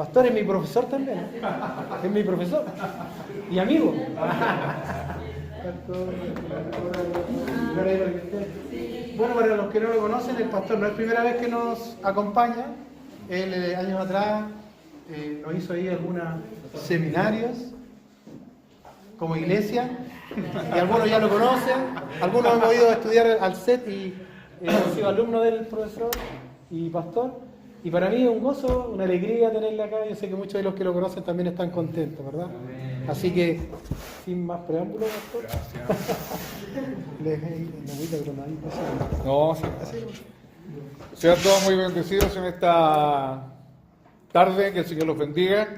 Pastor es mi profesor también. Es mi profesor. Y amigo. Bueno, para los que no lo conocen, el pastor no es primera vez que nos acompaña. Él años atrás nos hizo ahí algunos seminarios como iglesia. Y algunos ya lo conocen. Algunos hemos ido a estudiar al CET y hemos sido alumnos del profesor y pastor. Y para mí es un gozo, una alegría tenerle acá. Yo sé que muchos de los que lo conocen también están contentos, ¿verdad? Así que, sin más preámbulos, pastor. No, sí. Sean todos muy bendecidos en esta tarde, que el Señor los bendiga.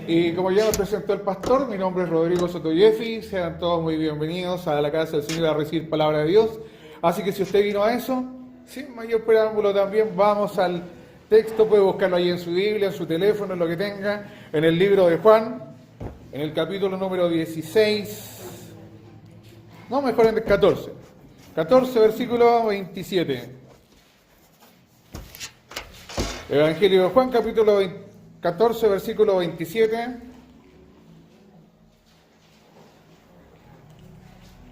Y como ya me presentó el pastor, mi nombre es Rodrigo Sotoyefi. Sean todos muy bienvenidos a la casa del Señor a recibir palabra de Dios. Así que si usted vino a eso, sin mayor preámbulo también vamos al texto. Puede buscarlo ahí en su Biblia, en su teléfono, en lo que tenga, en el libro de Juan, en el capítulo número 16, no, mejor en el 14, versículo 27. Evangelio de Juan, capítulo 14, versículo 27.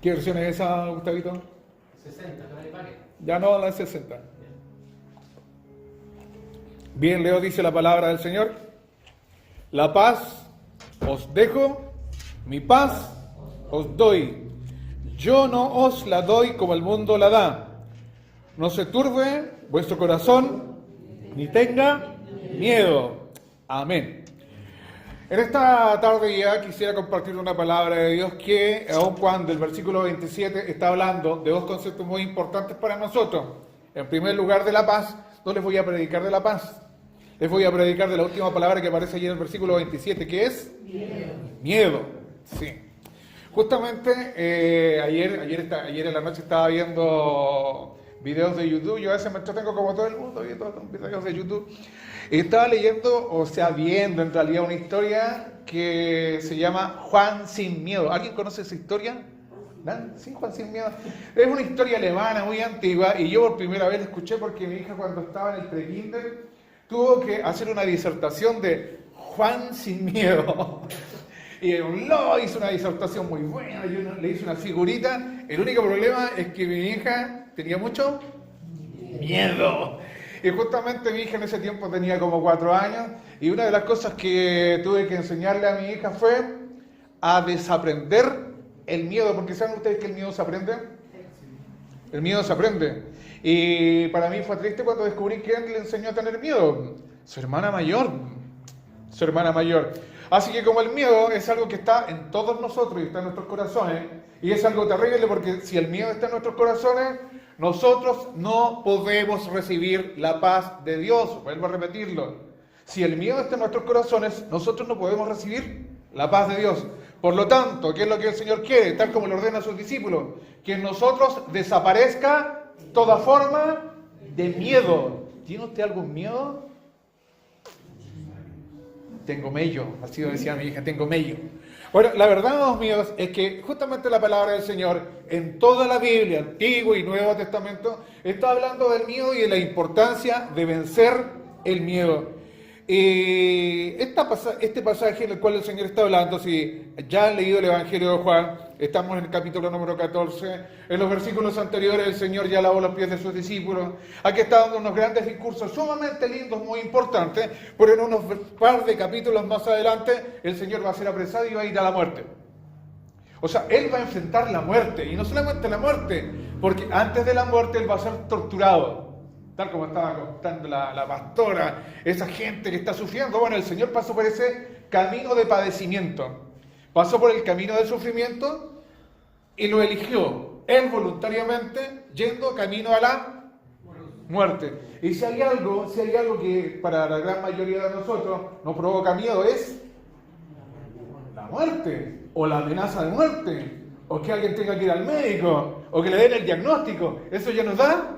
¿Qué versión es esa, Gustavito? 60, ya no, la 60. Bien, leo, dice la palabra del Señor. La paz os dejo, mi paz os doy. Yo no os la doy como el mundo la da. No se turbe vuestro corazón, ni tenga miedo. Amén. En esta tarde ya quisiera compartir una palabra de Dios que, aun cuando el versículo 27 está hablando de dos conceptos muy importantes para nosotros. En primer lugar, de la paz. No les voy a predicar de la paz. Les voy a predicar de la última palabra que aparece allí en el versículo 27, que es miedo. Sí. Justamente ayer en la noche estaba viendo videos de YouTube. Yo a veces me entretengo como todo el mundo viendo videos de YouTube. Y estaba leyendo, o sea, viendo en realidad una historia que se llama Juan sin miedo. ¿Alguien conoce esa historia? ¿No? Sí, Juan sin miedo. Es una historia alemana muy antigua y yo por primera vez la escuché porque mi hija, cuando estaba en el prekinder, tuvo que hacer una disertación de Juan sin miedo. Y hizo una disertación muy buena, yo le hice una figurita. El único problema es que mi hija tenía mucho miedo. Y justamente mi hija en ese tiempo tenía como 4 años, y una de las cosas que tuve que enseñarle a mi hija fue a desaprender el miedo, porque ¿saben ustedes que el miedo se aprende? El miedo se aprende. Y para mí fue triste cuando descubrí quién le enseñó a tener miedo. Su hermana mayor. Su hermana mayor. Así que como el miedo es algo que está en todos nosotros y está en nuestros corazones, y es algo terrible porque si el miedo está en nuestros corazones, nosotros no podemos recibir la paz de Dios. Vuelvo a repetirlo. Si el miedo está en nuestros corazones, nosotros no podemos recibir la paz de Dios. Por lo tanto, ¿qué es lo que el Señor quiere? Tal como le ordena a sus discípulos, que en nosotros desaparezca toda forma de miedo. ¿Tiene usted algún miedo? Tengo mello, así decía mi hija, tengo mello. Bueno, la verdad, amados míos, es que justamente la palabra del Señor en toda la Biblia, Antiguo y Nuevo Testamento, está hablando del miedo y de la importancia de vencer el miedo. Este pasaje en el cual el Señor está hablando, si ya han leído el Evangelio de Juan, estamos en el capítulo número 14, en los versículos anteriores el Señor ya lavó los pies de sus discípulos. Aquí está dando unos grandes discursos sumamente lindos, muy importantes, pero en unos par de capítulos más adelante el Señor va a ser apresado y va a ir a la muerte. O sea, Él va a enfrentar la muerte, y no solamente la muerte, porque antes de la muerte Él va a ser torturado. Tal como estaba contando la pastora, esa gente que está sufriendo. Bueno, el Señor pasó por ese camino de padecimiento. Pasó por el camino del sufrimiento y lo eligió. Él voluntariamente yendo camino a la muerte. Y si hay algo que para la gran mayoría de nosotros nos provoca miedo, es la muerte, o la amenaza de muerte, o que alguien tenga que ir al médico, o que le den el diagnóstico. Eso ya nos da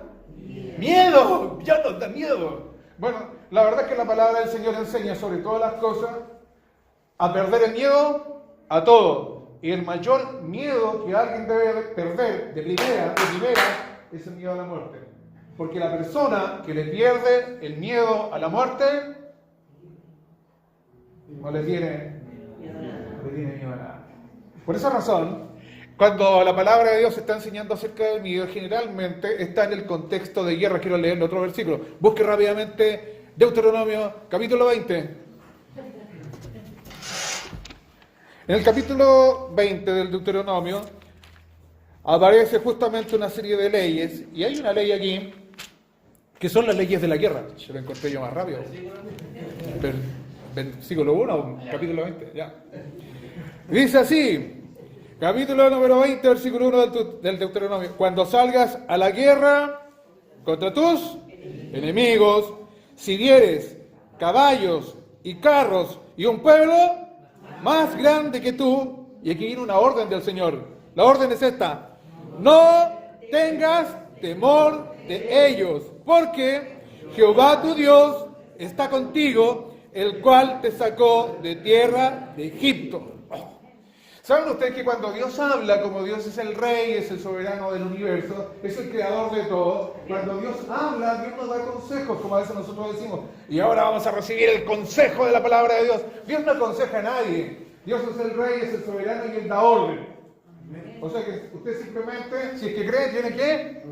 miedo, ya nos da miedo. Bueno, la verdad es que la palabra del Señor enseña sobre todas las cosas a perder el miedo a todo. Y el mayor miedo que alguien debe perder de primera es el miedo a la muerte. Porque la persona que le pierde el miedo a la muerte No le tiene miedo a nada. Por esa razón, cuando la palabra de Dios está enseñando acerca del miedo, generalmente está en el contexto de guerra. Quiero leer otro versículo. Busque rápidamente Deuteronomio, capítulo 20. En el capítulo 20 del Deuteronomio aparece justamente una serie de leyes, y hay una ley aquí que son las leyes de la guerra. Yo lo encontré yo más rápido. Versículo 1, capítulo 20, ya. Dice así, capítulo número 20, versículo 1 del Deuteronomio. Cuando salgas a la guerra contra tus enemigos, si vieres caballos y carros y un pueblo más grande que tú, y aquí viene una orden del Señor. La orden es esta: no tengas temor de ellos, porque Jehová tu Dios está contigo, el cual te sacó de tierra de Egipto. ¿Saben ustedes que cuando Dios habla, como Dios es el rey, es el soberano del universo, es el creador de todo, cuando Dios habla, Dios nos da consejos, como a veces nosotros decimos, y ahora vamos a recibir el consejo de la palabra de Dios? Dios no aconseja a nadie. Dios es el rey, es el soberano y Él da orden. O sea que usted simplemente, si es que cree, tiene que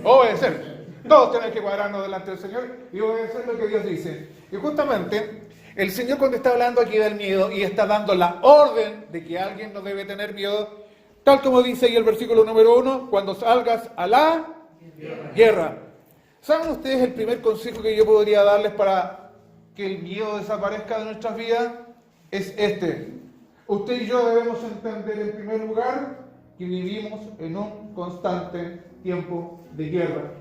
obedecer. Todos tenemos que cuadrarnos delante del Señor y obedecer lo que Dios dice. Y justamente, el Señor, cuando está hablando aquí del miedo y está dando la orden de que alguien no debe tener miedo, tal como dice ahí el versículo número 1, cuando salgas a la guerra. ¿Saben ustedes el primer consejo que yo podría darles para que el miedo desaparezca de nuestras vidas? Es este. Usted y yo debemos entender en primer lugar que vivimos en un constante tiempo de guerra.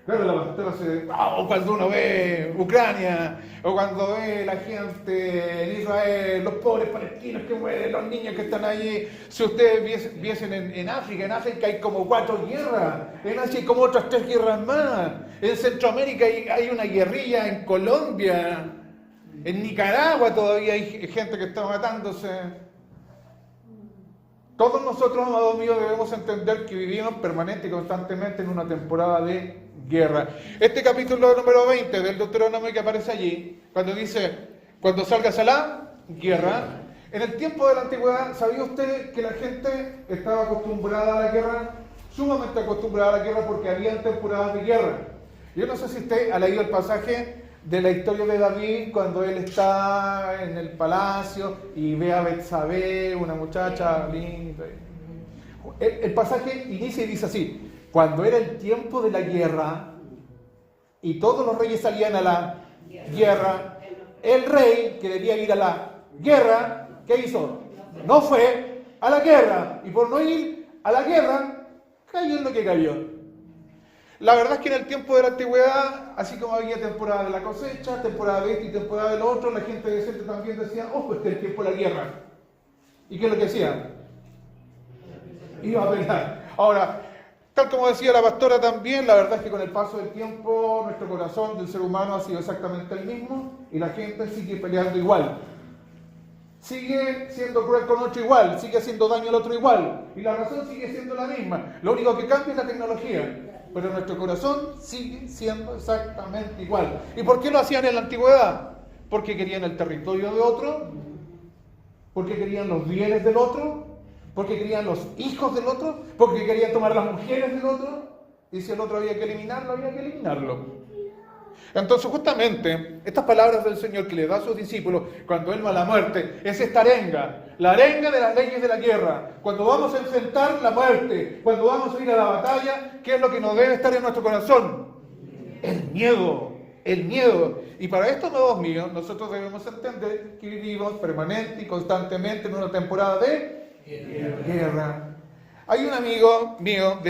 Claro, la pastora cuando uno ve Ucrania, o cuando ve la gente en Israel, los pobres palestinos que mueren, los niños que están allí. Si ustedes viesen en África hay como 4 guerras, en Asia hay como otras 3 guerras más, en Centroamérica hay una guerrilla, en Colombia, en Nicaragua todavía hay gente que está matándose. Todos nosotros, amados míos, debemos entender que vivimos permanente y constantemente en una temporada de guerra. Este capítulo número 20 del Deuteronomio que aparece allí, cuando dice, cuando salgas a la guerra, en el tiempo de la antigüedad, ¿sabía usted que la gente estaba acostumbrada a la guerra? Sumamente acostumbrada a la guerra, porque había temporadas de guerra. Yo no sé si usted ha leído el pasaje de la historia de David, cuando él está en el palacio y ve a Betsabé, una muchacha linda. El pasaje inicia y dice así: cuando era el tiempo de la guerra y todos los reyes salían a la guerra, el rey que debía ir a la guerra, ¿qué hizo? No fue a la guerra, y por no ir a la guerra, cayó en lo que cayó. La verdad es que en el tiempo de la antigüedad, así como había temporada de la cosecha, temporada de esto y temporada de lo otro, la gente decente también decía, pues este es el tiempo de la guerra. ¿Y qué es lo que hacía? Iba a pelear. Ahora, tal como decía la pastora también, la verdad es que con el paso del tiempo, nuestro corazón del ser humano ha sido exactamente el mismo, y la gente sigue peleando igual. Sigue siendo cruel con otro igual, sigue haciendo daño al otro igual, y la razón sigue siendo la misma. Lo único que cambia es la tecnología, pero nuestro corazón sigue siendo exactamente igual. ¿Y por qué lo hacían en la antigüedad? Porque querían el territorio de otro, porque querían los bienes del otro, porque querían los hijos del otro, porque querían tomar las mujeres del otro, y si el otro había que eliminarlo, había que eliminarlo. Entonces, justamente, estas palabras del Señor que le da a sus discípulos cuando Él va a la muerte, es esta arenga, la arenga de las leyes de la guerra. Cuando vamos a enfrentar la muerte, cuando vamos a ir a la batalla, ¿qué es lo que nos debe estar en nuestro corazón? El miedo, el miedo. Y para esto, amados míos, nosotros debemos entender que vivimos permanente y constantemente en una temporada de guerra. Hay un amigo mío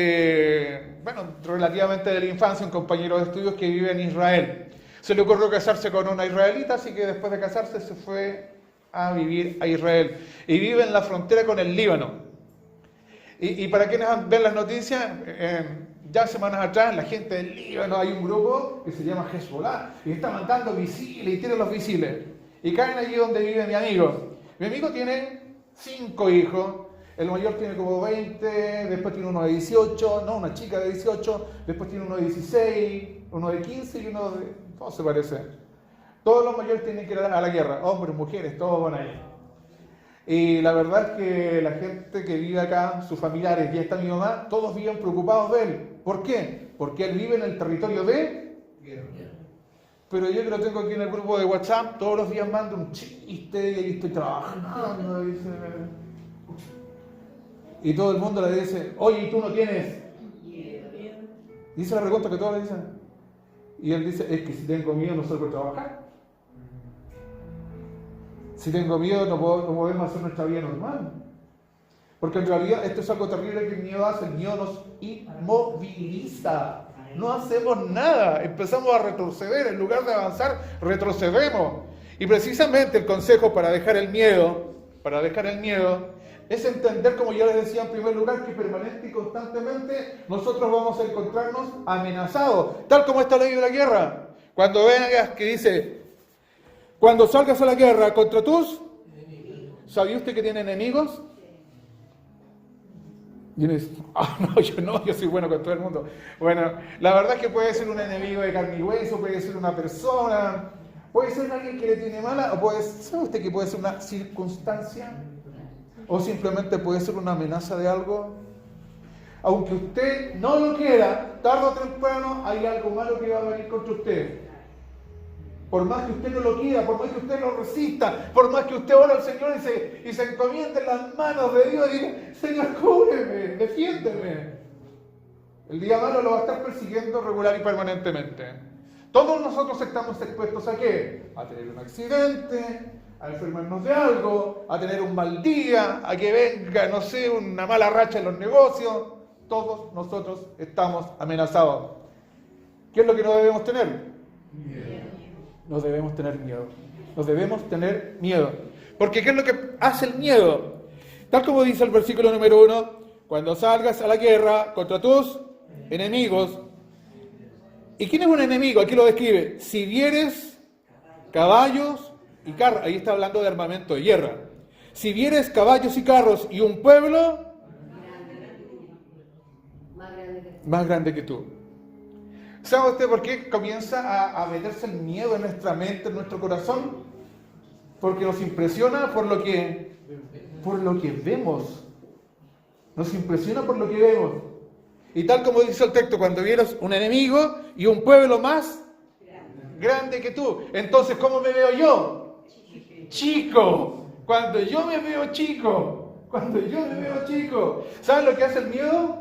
relativamente de la infancia, un compañero de estudios que vive en Israel. Se le ocurrió casarse con una israelita, así que después de casarse se fue a vivir a Israel. Y vive en la frontera con el Líbano. Y para quienes ven las noticias, ya semanas atrás, la gente del Líbano, hay un grupo que se llama Hezbollah, y está mandando misiles y tiene los misiles. Y caen allí donde vive mi amigo. Mi amigo tiene 5 hijos. El mayor tiene como 20, después tiene uno de 18, una chica de 18, después tiene uno de 16, uno de 15 y uno de... todo se parece. Todos los mayores tienen que ir a la guerra, hombres, mujeres, todos van a ir. Y la verdad es que la gente que vive acá, sus familiares, y está mi mamá, todos viven preocupados de él. ¿Por qué? Porque él vive en el territorio de guerra. Pero yo que lo tengo aquí en el grupo de WhatsApp, todos los días mando un chiste y ahí estoy trabajando. Y todo el mundo le dice, oye, ¿y tú no tienes? Dice la pregunta que todos le dicen. Y él dice, es que si tengo miedo no salgo a trabajar. Si tengo miedo no podemos hacer nuestra vida normal. Porque en realidad esto es algo terrible que el miedo hace. El miedo nos inmoviliza. No hacemos nada. Empezamos a retroceder. En lugar de avanzar, retrocedemos. Y precisamente el consejo para dejar el miedo, es entender, como ya les decía en primer lugar, que permanente y constantemente nosotros vamos a encontrarnos amenazados. Tal como esta ley de la guerra. Cuando veas que dice, cuando salgas a la guerra contra tus enemigos. ¿Sabía usted que tiene enemigos? Y uno dice, yo soy bueno con todo el mundo. Bueno, la verdad es que puede ser un enemigo de carne y hueso, puede ser una persona, puede ser alguien que le tiene mala, o ¿sabe usted que puede ser una circunstancia? O simplemente puede ser una amenaza de algo. Aunque usted no lo quiera, tarde o temprano hay algo malo que va a venir contra usted. Por más que usted no lo quiera, por más que usted lo resista, por más que usted ore al Señor y se encomiende en las manos de Dios y diga, Señor, cúbreme, defiéndeme. El día malo lo va a estar persiguiendo regular y permanentemente. Todos nosotros estamos expuestos ¿a qué? A tener un accidente, a enfermarnos de algo, a tener un mal día, a que venga, no sé, una mala racha en los negocios. Todos nosotros estamos amenazados. ¿Qué es lo que no debemos tener? No debemos tener miedo. Nos debemos tener miedo. Porque ¿qué es lo que hace el miedo? Tal como dice el versículo número 1, cuando salgas a la guerra contra tus enemigos. ¿Y quién es un enemigo? Aquí lo describe. Si vieres caballos y carros, ahí está hablando de armamento de guerra. Si vieres caballos y carros y un pueblo más grande que tú. ¿Sabe usted por qué comienza a meterse el miedo en nuestra mente, en nuestro corazón? Porque nos impresiona por lo que vemos. Nos impresiona por lo que vemos. Y tal como dice el texto, cuando vieras un enemigo y un pueblo más grande que tú. Entonces, ¿cómo me veo yo? Chico. Cuando yo me veo chico. ¿Saben lo que hace el miedo?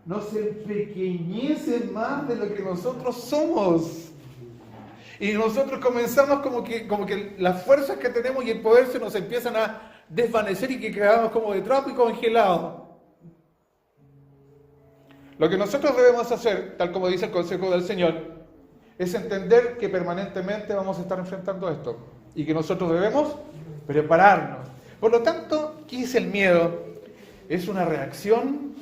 Nos empequeñece más de lo que nosotros somos. Y nosotros comenzamos como que las fuerzas que tenemos y el poder se nos empiezan a desvanecer y que quedamos como de trapo y congelados. Lo que nosotros debemos hacer, tal como dice el consejo del Señor, es entender que permanentemente vamos a estar enfrentando esto y que nosotros debemos prepararnos. Por lo tanto, ¿qué es el miedo? Es una reacción,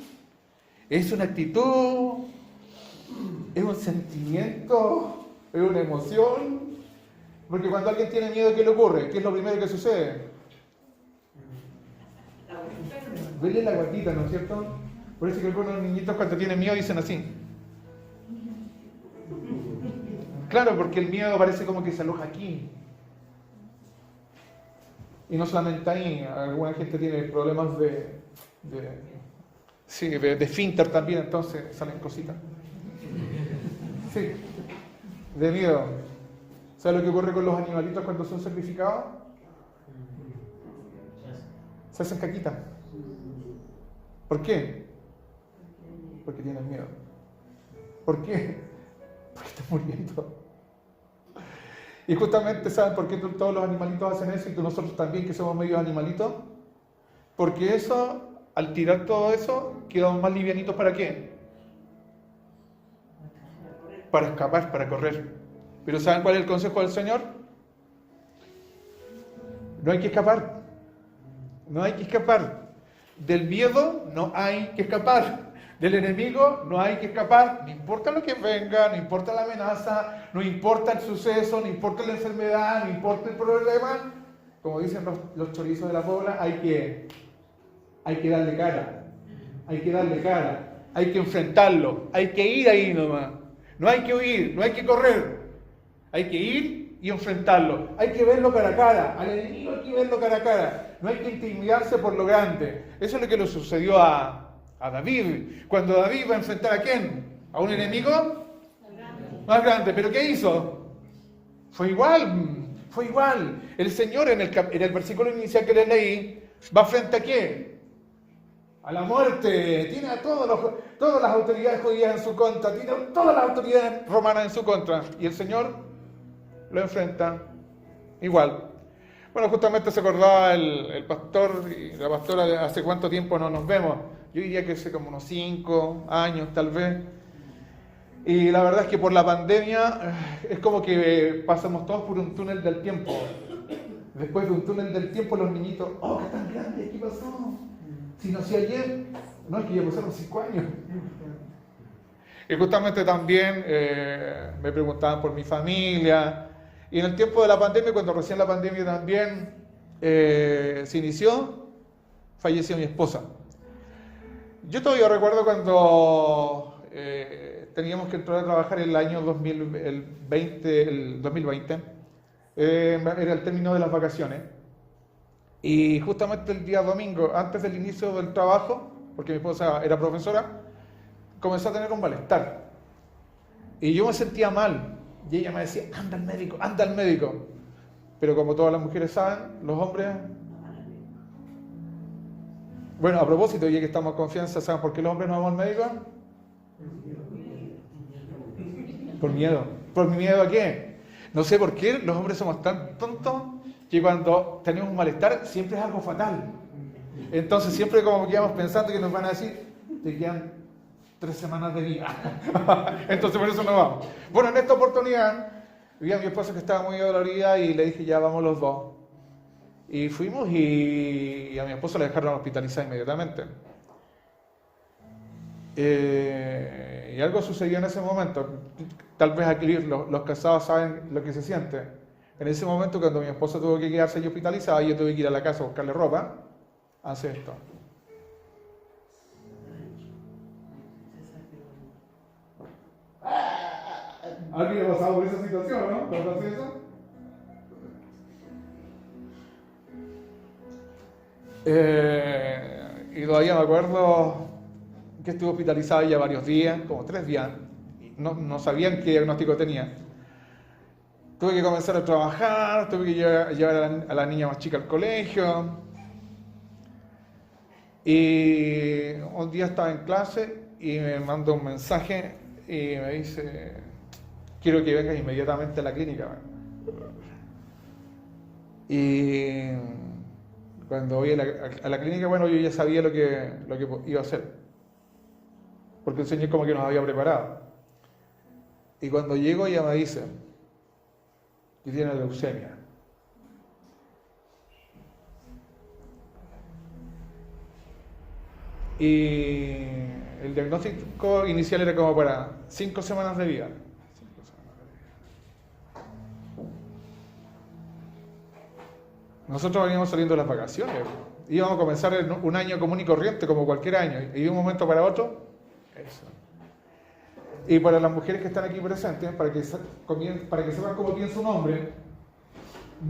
es una actitud, es un sentimiento, es una emoción. Porque cuando alguien tiene miedo, ¿qué le ocurre? ¿Qué es lo primero que sucede? Verle la guatita, ¿no es cierto? Por eso que algunos niñitos cuando tienen miedo dicen así. Claro, porque el miedo parece como que se aloja aquí. Y no solamente ahí, alguna gente tiene problemas de esfínter también, entonces salen cositas. Sí, de miedo. ¿Sabes lo que ocurre con los animalitos cuando son sacrificados? Se hacen caquita. ¿Por qué? Porque tienen miedo. ¿Por qué? Porque están muriendo. Y justamente, ¿saben por qué todos los animalitos hacen eso y que nosotros también, que somos medios animalitos? Porque eso, al tirar todo eso, quedamos más livianitos. ¿Para qué? Para escapar, para correr. Pero ¿saben cuál es el consejo del Señor? No hay que escapar. No hay que escapar. Del miedo no hay que escapar. Del enemigo no hay que escapar. No importa lo que venga, no importa la amenaza, no importa el suceso, no importa la enfermedad, no importa el problema. Como dicen los chorizos de la Pobla, hay que darle cara. Hay que darle cara. Hay que enfrentarlo. Hay que ir ahí nomás. No hay que huir, no hay que correr. Hay que ir y enfrentarlo. Hay que verlo cara a cara. Al enemigo hay que verlo cara a cara. No hay que intimidarse por lo grande. Eso es lo que le sucedió a David. Cuando David va a enfrentar ¿a quién? ¿A un enemigo? Más grande. ¿Pero qué hizo? Fue igual. El Señor en el versículo inicial que les leí, va frente a quién? A la muerte. Tiene a todas las autoridades judías en su contra. Tiene a todas las autoridades romanas en su contra. Y el Señor lo enfrenta igual. Bueno, justamente se acordaba el pastor y la pastora de hace cuánto tiempo no nos vemos. Yo diría que hace como unos 5 años tal vez. Y la verdad es que por la pandemia es como que pasamos todos por un túnel del tiempo. Después de un túnel del tiempo los niñitos, ¡oh, qué tan grande! ¿Qué pasó? Si no hacía ayer, no, es que ya pasaron 5 años. Y justamente también me preguntaban por mi familia. Y en el tiempo de la pandemia, cuando recién la pandemia también se inició, falleció mi esposa. Yo todavía recuerdo cuando teníamos que entrar a trabajar el año 2020, era el término de las vacaciones. Y justamente el día domingo, antes del inicio del trabajo, porque mi esposa era profesora, comenzó a tener un malestar. Y yo me sentía mal. Y ella me decía, anda al médico. Pero como todas las mujeres saben, los hombres... Bueno, a propósito, ya que estamos en confianza, ¿saben por qué los hombres no vamos al médico? Por miedo. ¿Por miedo a qué? No sé por qué los hombres somos tan tontos que cuando tenemos un malestar siempre es algo fatal. Entonces siempre como que vamos pensando que nos van a decir, te quedan 3 semanas de vida. Entonces por eso no vamos. Bueno, en esta oportunidad vi a mi esposa que estaba muy dolorida y le dije, ya vamos los dos. Y fuimos y a mi esposa le dejaron hospitalizar inmediatamente. Y algo sucedió en ese momento. Tal vez aquí los casados saben lo que se siente. En ese momento, cuando mi esposa tuvo que quedarse allí hospitalizada, yo tuve que ir a la casa a buscarle ropa, hace esto. ¿Alguien ha pasado por esa situación, no? ¿Cuándo hace eso? Y todavía me acuerdo que estuve hospitalizada ya varios días, como 3 días. No sabían qué diagnóstico tenía. Tuve que comenzar a trabajar, tuve que llevar a la niña más chica al colegio. Y un día estaba en clase y me mandó un mensaje y me dice, quiero que vengas inmediatamente a la clínica. Y cuando voy a la clínica, bueno, yo ya sabía lo que iba a hacer. Porque el Señor como que nos había preparado. Y cuando llego ella me dice, que tiene leucemia. Y el diagnóstico inicial era como para 5 semanas de vida. Nosotros veníamos saliendo de las vacaciones. Íbamos a comenzar un año común y corriente, como cualquier año. Y de un momento para otro, eso. Y para las mujeres que están aquí presentes, para que sepan cómo piensa un hombre,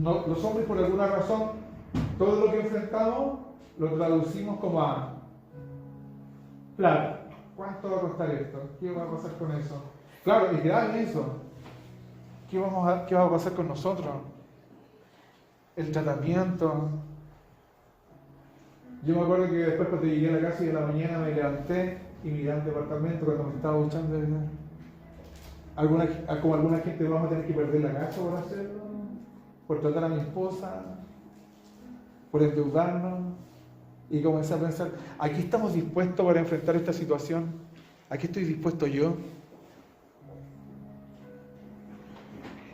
los hombres por alguna razón, todo lo que enfrentamos lo traducimos como a plata. ¿Cuánto va a costar esto? ¿Qué va a pasar con eso? Claro, es grave eso. ¿Qué va a pasar con nosotros? El tratamiento. Yo me acuerdo que después cuando llegué a la casa y de la mañana me levanté y miré al departamento cuando me estaba duchando. Como alguna gente vamos a tener que perder la casa por hacerlo, por tratar a mi esposa, por endeudarnos. Y comencé a pensar, ¿aquí estamos dispuestos para enfrentar esta situación? ¿Aquí estoy dispuesto yo?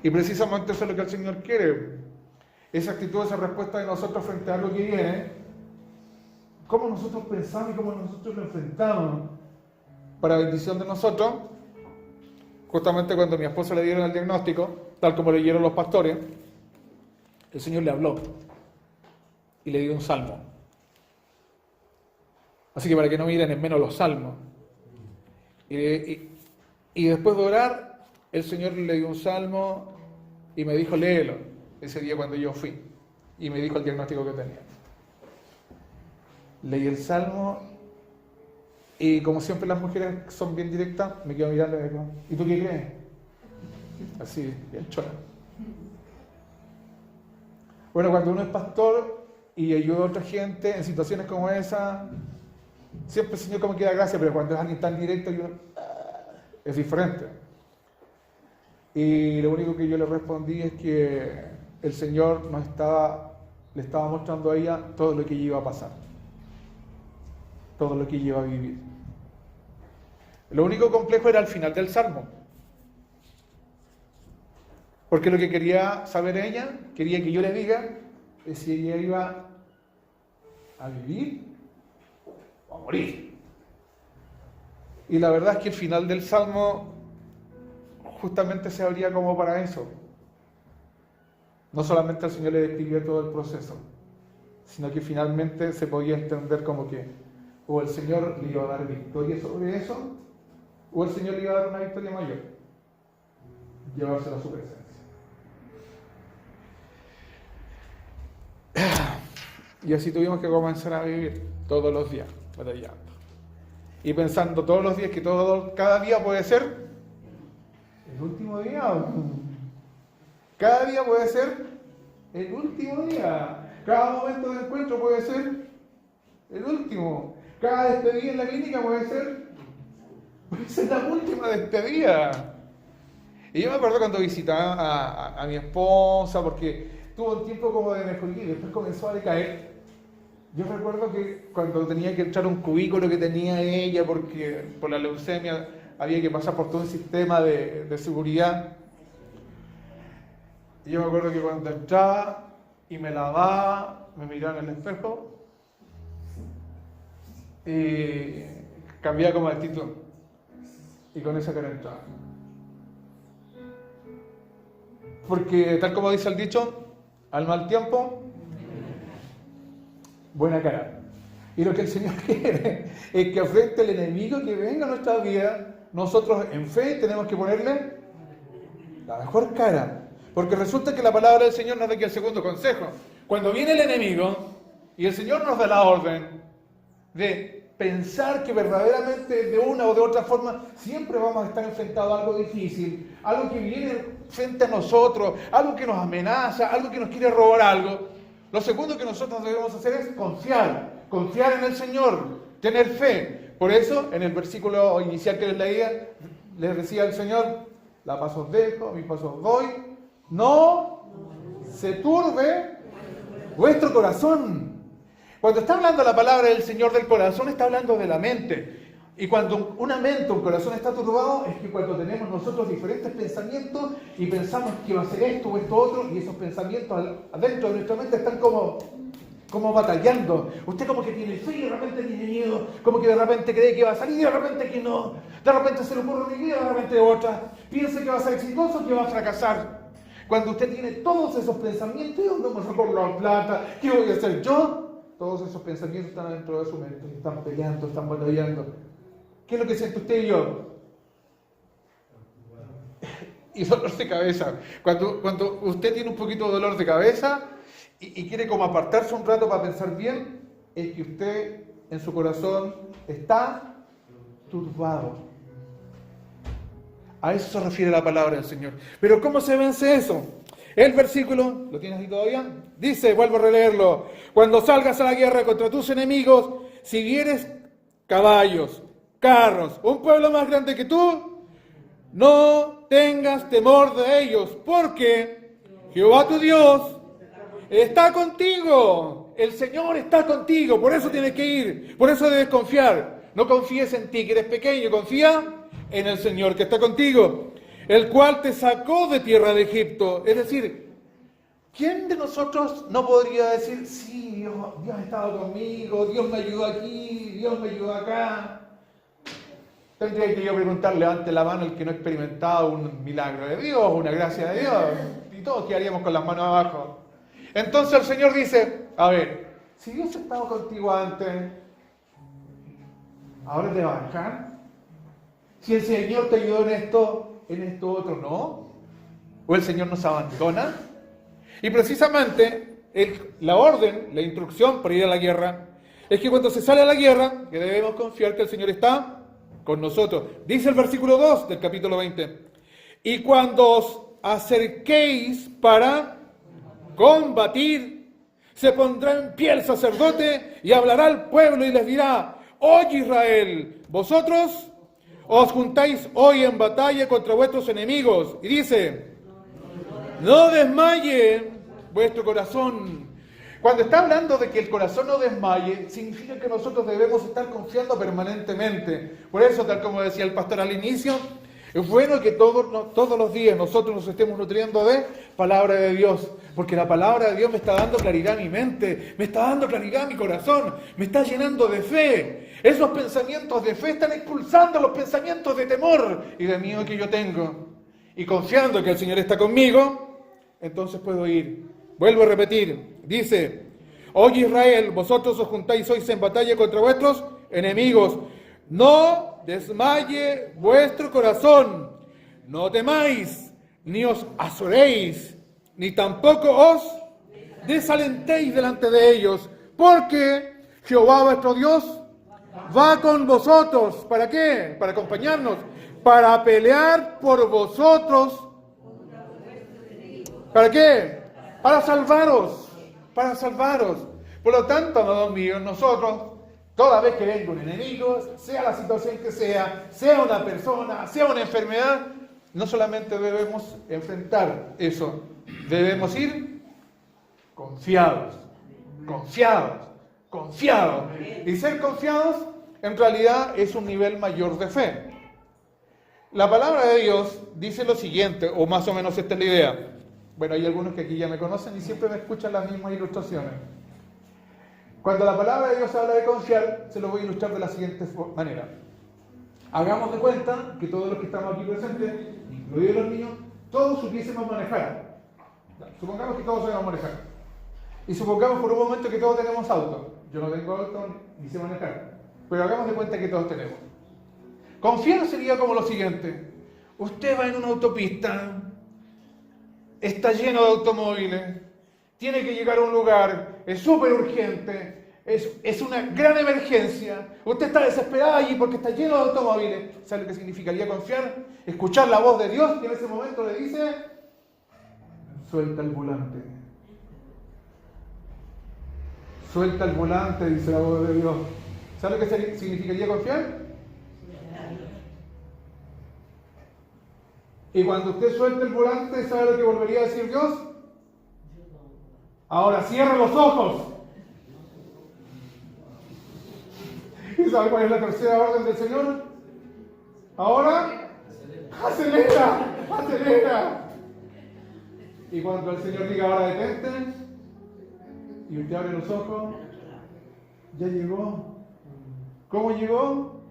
Y precisamente eso es lo que el Señor quiere. Esa actitud, esa respuesta de nosotros frente a algo que viene, cómo nosotros pensamos y cómo nosotros lo enfrentamos para bendición de nosotros. Justamente cuando a mi esposa le dieron el diagnóstico, tal como le dieron los pastores, el Señor le habló y le dio un salmo. Así que para que no miren en menos los salmos. Y después de orar, el Señor le dio un salmo y me dijo, léelo, ese día cuando yo fui, y me dijo el diagnóstico que tenía. Leí el Salmo, y como siempre las mujeres son bien directas, me quedo mirando y digo, ¿y tú qué crees? Así, bien chora. Bueno, cuando uno es pastor y ayuda a otra gente en situaciones como esa, siempre el Señor como que da gracia, pero cuando es alguien tan directo, es diferente. Y lo único que yo le respondí es que el Señor le estaba mostrando a ella todo lo que ella iba a pasar, todo lo que ella iba a vivir. Lo único complejo era al final del Salmo. Porque lo que quería saber ella, quería que yo le diga, es si ella iba a vivir o a morir. Y la verdad es que el final del Salmo justamente se abría como para eso. No solamente el Señor le describió todo el proceso, sino que finalmente se podía entender como que o el Señor le iba a dar victoria sobre eso, o el Señor le iba a dar una victoria mayor, llevársela a su presencia. Y así tuvimos que comenzar a vivir todos los días, batallando. Y pensando todos los días que cada día puede ser el último día. Cada día puede ser el último día. Cada momento de encuentro puede ser el último. Cada despedida en la clínica puede ser la última despedida. Y yo me acuerdo cuando visitaba a mi esposa, porque tuvo un tiempo como de mejoría y después comenzó a decaer. Yo recuerdo que cuando tenía que entrar a un cubículo que tenía ella, porque por la leucemia había que pasar por todo un sistema de seguridad. Y yo me acuerdo que cuando entraba y me lavaba, me miraba en el espejo y cambiaba como actitud. Y con esa cara entraba. Porque tal como dice el dicho, al mal tiempo, buena cara. Y lo que el Señor quiere es que frente al enemigo que venga a nuestra vida, nosotros en fe tenemos que ponerle la mejor cara. Porque resulta que la palabra del Señor nos da aquí el segundo consejo. Cuando viene el enemigo y el Señor nos da la orden de pensar que verdaderamente de una o de otra forma siempre vamos a estar enfrentados a algo difícil, algo que viene frente a nosotros, algo que nos amenaza, algo que nos quiere robar algo, lo segundo que nosotros debemos hacer es confiar en el Señor, tener fe. Por eso, en el versículo inicial que les leía, les decía el Señor, la paz os dejo, mi paz os doy, no se turbe vuestro corazón. Cuando está hablando la palabra del Señor del corazón, está hablando de la mente. Y cuando una mente, un corazón está turbado, es que cuando tenemos nosotros diferentes pensamientos y pensamos que va a ser esto o esto otro, y esos pensamientos adentro de nuestra mente están como batallando. Usted como que tiene fe y de repente tiene miedo, como que de repente cree que va a salir y de repente que no. De repente se le ocurre una idea, de repente otra. Piensa que va a ser exitoso, que va a fracasar. Cuando usted tiene todos esos pensamientos, ¿dónde me saco la plata? ¿Qué voy a hacer yo? Todos esos pensamientos están dentro de su mente, están peleando, están batallando. ¿Qué es lo que siente usted y yo? Y dolor de cabeza. Cuando usted tiene un poquito de dolor de cabeza y quiere como apartarse un rato para pensar bien, es que usted en su corazón está turbado. A eso se refiere la palabra del Señor. Pero ¿cómo se vence eso? El versículo, ¿lo tienes ahí todavía? Dice, vuelvo a releerlo, cuando salgas a la guerra contra tus enemigos, si vieres caballos, carros, un pueblo más grande que tú, no tengas temor de ellos, porque Jehová tu Dios está contigo, el Señor está contigo, por eso tienes que ir, por eso debes confiar. No confíes en ti que eres pequeño, confía en el Señor que está contigo, el cual te sacó de tierra de Egipto. Es decir, ¿quién de nosotros no podría decir, sí, Dios ha estado conmigo, Dios me ayudó aquí, Dios me ayudó acá? Tendría que yo preguntar, levante la mano el que no ha experimentado un milagro de Dios, una gracia de Dios, y todos quedaríamos con las manos abajo. Entonces el Señor dice, a ver, si Dios ha estado contigo antes, ¿ahora te va a dejar? Si el Señor te ayudó en esto otro, ¿no? ¿O el Señor nos abandona? Y precisamente la orden, la instrucción para ir a la guerra, es que cuando se sale a la guerra, que debemos confiar que el Señor está con nosotros. Dice el versículo 2 del capítulo 20. Y cuando os acerquéis para combatir, se pondrá en pie el sacerdote y hablará al pueblo y les dirá: Oye Israel, vosotros os juntáis hoy en batalla contra vuestros enemigos. Y dice: no desmaye vuestro corazón. Cuando está hablando de que el corazón no desmaye, significa que nosotros debemos estar confiando permanentemente. Por eso, tal como decía el pastor al inicio, es bueno que todos los días nosotros nos estemos nutriendo de palabra de Dios, porque la palabra de Dios me está dando claridad a mi mente, me está dando claridad a mi corazón, me está llenando de fe. Esos pensamientos de fe están expulsando los pensamientos de temor y de miedo que yo tengo. Y confiando que el Señor está conmigo, entonces puedo ir. Vuelvo a repetir, dice: Oye Israel, vosotros os juntáis hoy en batalla contra vuestros enemigos. No desmaye vuestro corazón, no temáis, ni os azoréis, ni tampoco os desalentéis delante de ellos, porque Jehová vuestro Dios va con vosotros. ¿Para qué? Para acompañarnos, para pelear por vosotros. ¿Para qué? Para salvaros, para salvaros. Por lo tanto, amados míos, nosotros, toda vez que venga un enemigo, sea la situación que sea una persona, sea una enfermedad, no solamente debemos enfrentar eso, debemos ir confiados, confiados, confiados. Y ser confiados, en realidad, es un nivel mayor de fe. La palabra de Dios dice lo siguiente, o más o menos esta es la idea. Bueno, hay algunos que aquí ya me conocen y siempre me escuchan las mismas ilustraciones. Cuando la palabra de Dios habla de confiar, se lo voy a ilustrar de la siguiente manera. Hagamos de cuenta que todos los que estamos aquí presentes, incluidos los niños, todos supiésemos manejar. Supongamos que todos sabemos manejar. Y supongamos por un momento que todos tenemos auto. Yo no tengo auto ni sé manejar. Pero hagamos de cuenta que todos tenemos. Confiar sería como lo siguiente. Usted va en una autopista, está lleno de automóviles, tiene que llegar a un lugar, es súper urgente, es una gran emergencia, usted está desesperado allí porque está lleno de automóviles. ¿Sabe lo que significaría confiar? Escuchar la voz de Dios que en ese momento le dice: suelta el volante. Suelta el volante, dice la voz de Dios. ¿Sabe lo que significaría confiar? Y cuando usted suelte el volante, ¿sabe lo que volvería a decir Dios? Ahora cierre los ojos. ¿Y sabe cuál es la tercera orden del Señor? Ahora acelera, acelera. Y cuando el Señor diga ahora detente, y usted abre los ojos, ya llegó. ¿Cómo llegó?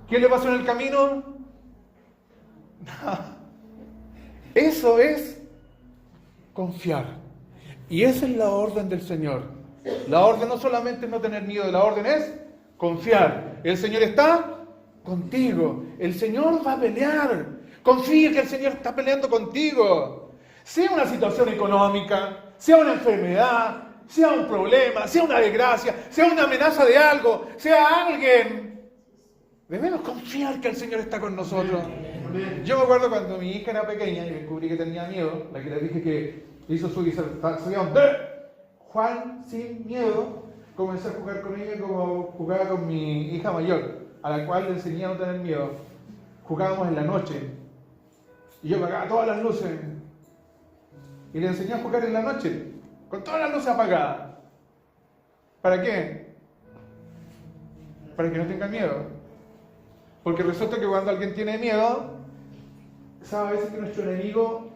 ¿Qué le pasó en el camino? Eso es confiar. Y esa es la orden del Señor. La orden no solamente es no tener miedo, la orden es confiar. El Señor está contigo. El Señor va a pelear. Confía que el Señor está peleando contigo. Sea una situación económica, sea una enfermedad, sea un problema, sea una desgracia, sea una amenaza de algo, sea alguien, debemos confiar que el Señor está con nosotros. Yo me acuerdo cuando mi hija era pequeña y descubrí que tenía miedo, la que le dije que hizo su disertación de Juan sin miedo, comencé a jugar con ella como jugaba con mi hija mayor, a la cual le enseñé a no tener miedo. Jugábamos en la noche y yo apagaba todas las luces y le enseñé a jugar en la noche con todas las luces apagadas. ¿Para qué? Para que no tenga miedo. Porque resulta que cuando alguien tiene miedo, sabe a veces que nuestro enemigo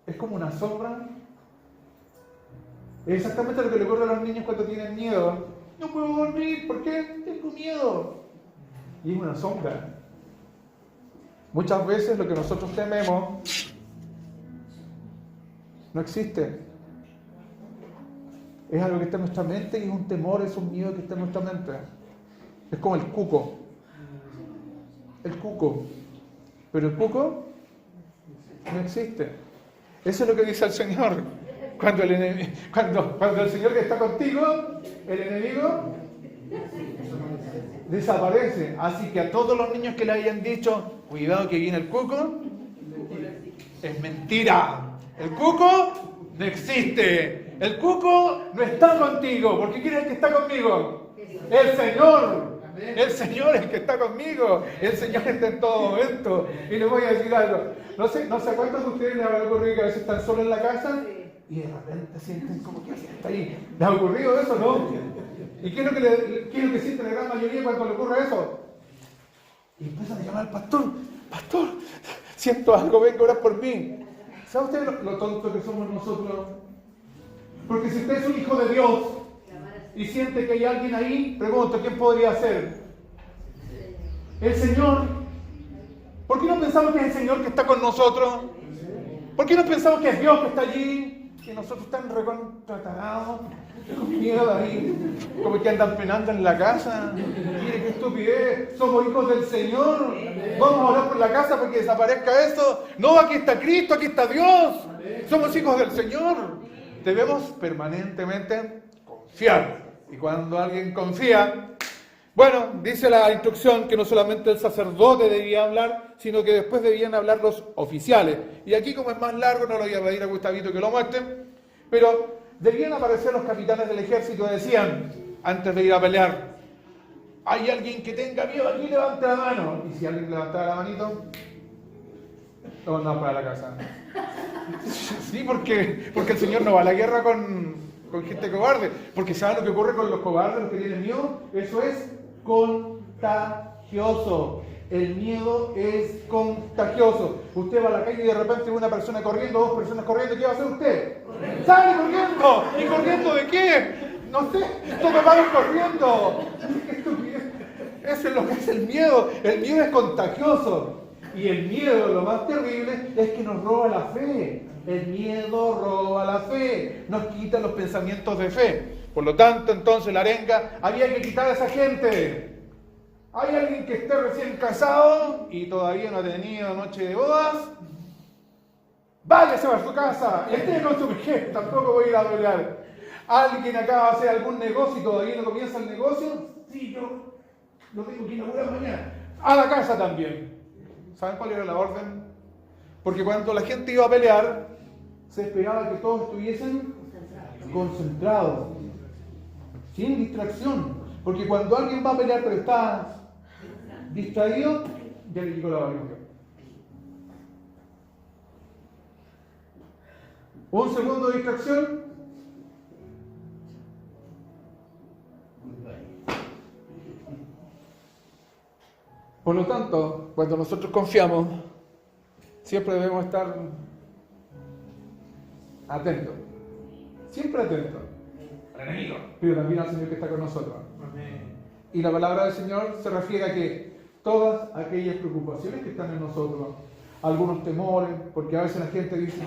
es como una sombra. Es exactamente lo que le ocurre a los niños cuando tienen miedo. No puedo dormir, ¿por qué? Tengo miedo. Y es una sombra. Muchas veces lo que nosotros tememos no existe. Es algo que está en nuestra mente y es un temor, es un miedo que está en nuestra mente. Es como el cuco. El cuco. Pero el cuco no existe. Eso es lo que dice el Señor. Cuando el Señor que está contigo, el enemigo desaparece. Así que a todos los niños que le hayan dicho, cuidado que viene el cuco, es mentira. El cuco no existe. El cuco no está contigo. ¿Por qué quiere el que está conmigo? El Señor. El Señor es el que está conmigo. El Señor está en todo momento. Y les voy a decir algo. No sé a cuántos de ustedes les habrá ocurrido que a veces están solos en la casa y de repente sienten como que alguien está ahí. ¿Les ha ocurrido eso, no? ¿Y qué es lo que siente la gran mayoría cuando le ocurre eso? Y empiezan a llamar al pastor. Pastor, siento algo, venga a orar por mí. ¿Sabe usted lo tonto que somos nosotros? Porque si usted es un hijo de Dios y siente que hay alguien ahí, pregunto, ¿quién podría ser? El Señor. ¿Por qué no pensamos que es el Señor que está con nosotros? ¿Por qué no pensamos que es Dios que está allí? Que nosotros están recontratados, con miedo ahí, como que andan penando en la casa. Mire qué estupidez, somos hijos del Señor. Vamos a orar por la casa para que desaparezca eso. No, aquí está Cristo, aquí está Dios. Somos hijos del Señor. Debemos permanentemente confiar. Y cuando alguien confía, bueno, dice la instrucción que no solamente el sacerdote debía hablar, sino que después debían hablar los oficiales. Y aquí, como es más largo, no lo voy a pedir a Gustavito que lo muestre, pero debían aparecer los capitanes del ejército y decían, antes de ir a pelear, ¿hay alguien que tenga miedo? Aquí levante la mano. Y si alguien levantaba la manito, lo mandamos para la casa. Sí, porque el Señor no va a la guerra con gente cobarde, porque ¿sabe lo que ocurre con los cobardes, los que tienen miedo? Eso es contagioso. El miedo es contagioso. Usted va a la calle y de repente ve una persona corriendo, dos personas corriendo, ¿qué va a hacer usted? ¡Sale corriendo! ¿Y corriendo de qué? No sé, todos vamos corriendo. ¡Qué estupidez! Eso es lo que es el miedo. El miedo es contagioso. Y el miedo, lo más terrible, es que nos roba la fe. El miedo roba la fe, nos quita los pensamientos de fe. Por lo tanto, entonces, la arenga, había que quitar a esa gente. ¿Hay alguien que esté recién casado y todavía no ha tenido noche de bodas? Váyase a su casa, esté con su mujer, tampoco voy a ir a pelear. ¿Alguien acaba de hacer algún negocio y todavía no comienza el negocio? Sí, yo lo tengo que inaugurar mañana. A la casa también. ¿Saben cuál era la orden? Porque cuando la gente iba a pelear, se esperaba que todos estuviesen concentrados, sin distracción. Porque cuando alguien va a pelear pero está distraído, ya le llegó la baluga. Un segundo de distracción. Por lo tanto, cuando nosotros confiamos, siempre debemos estar atentos. Siempre atentos al enemigo, pero también al Señor que está con nosotros. Y la palabra del Señor se refiere a que todas aquellas preocupaciones que están en nosotros, algunos temores, porque a veces la gente dice,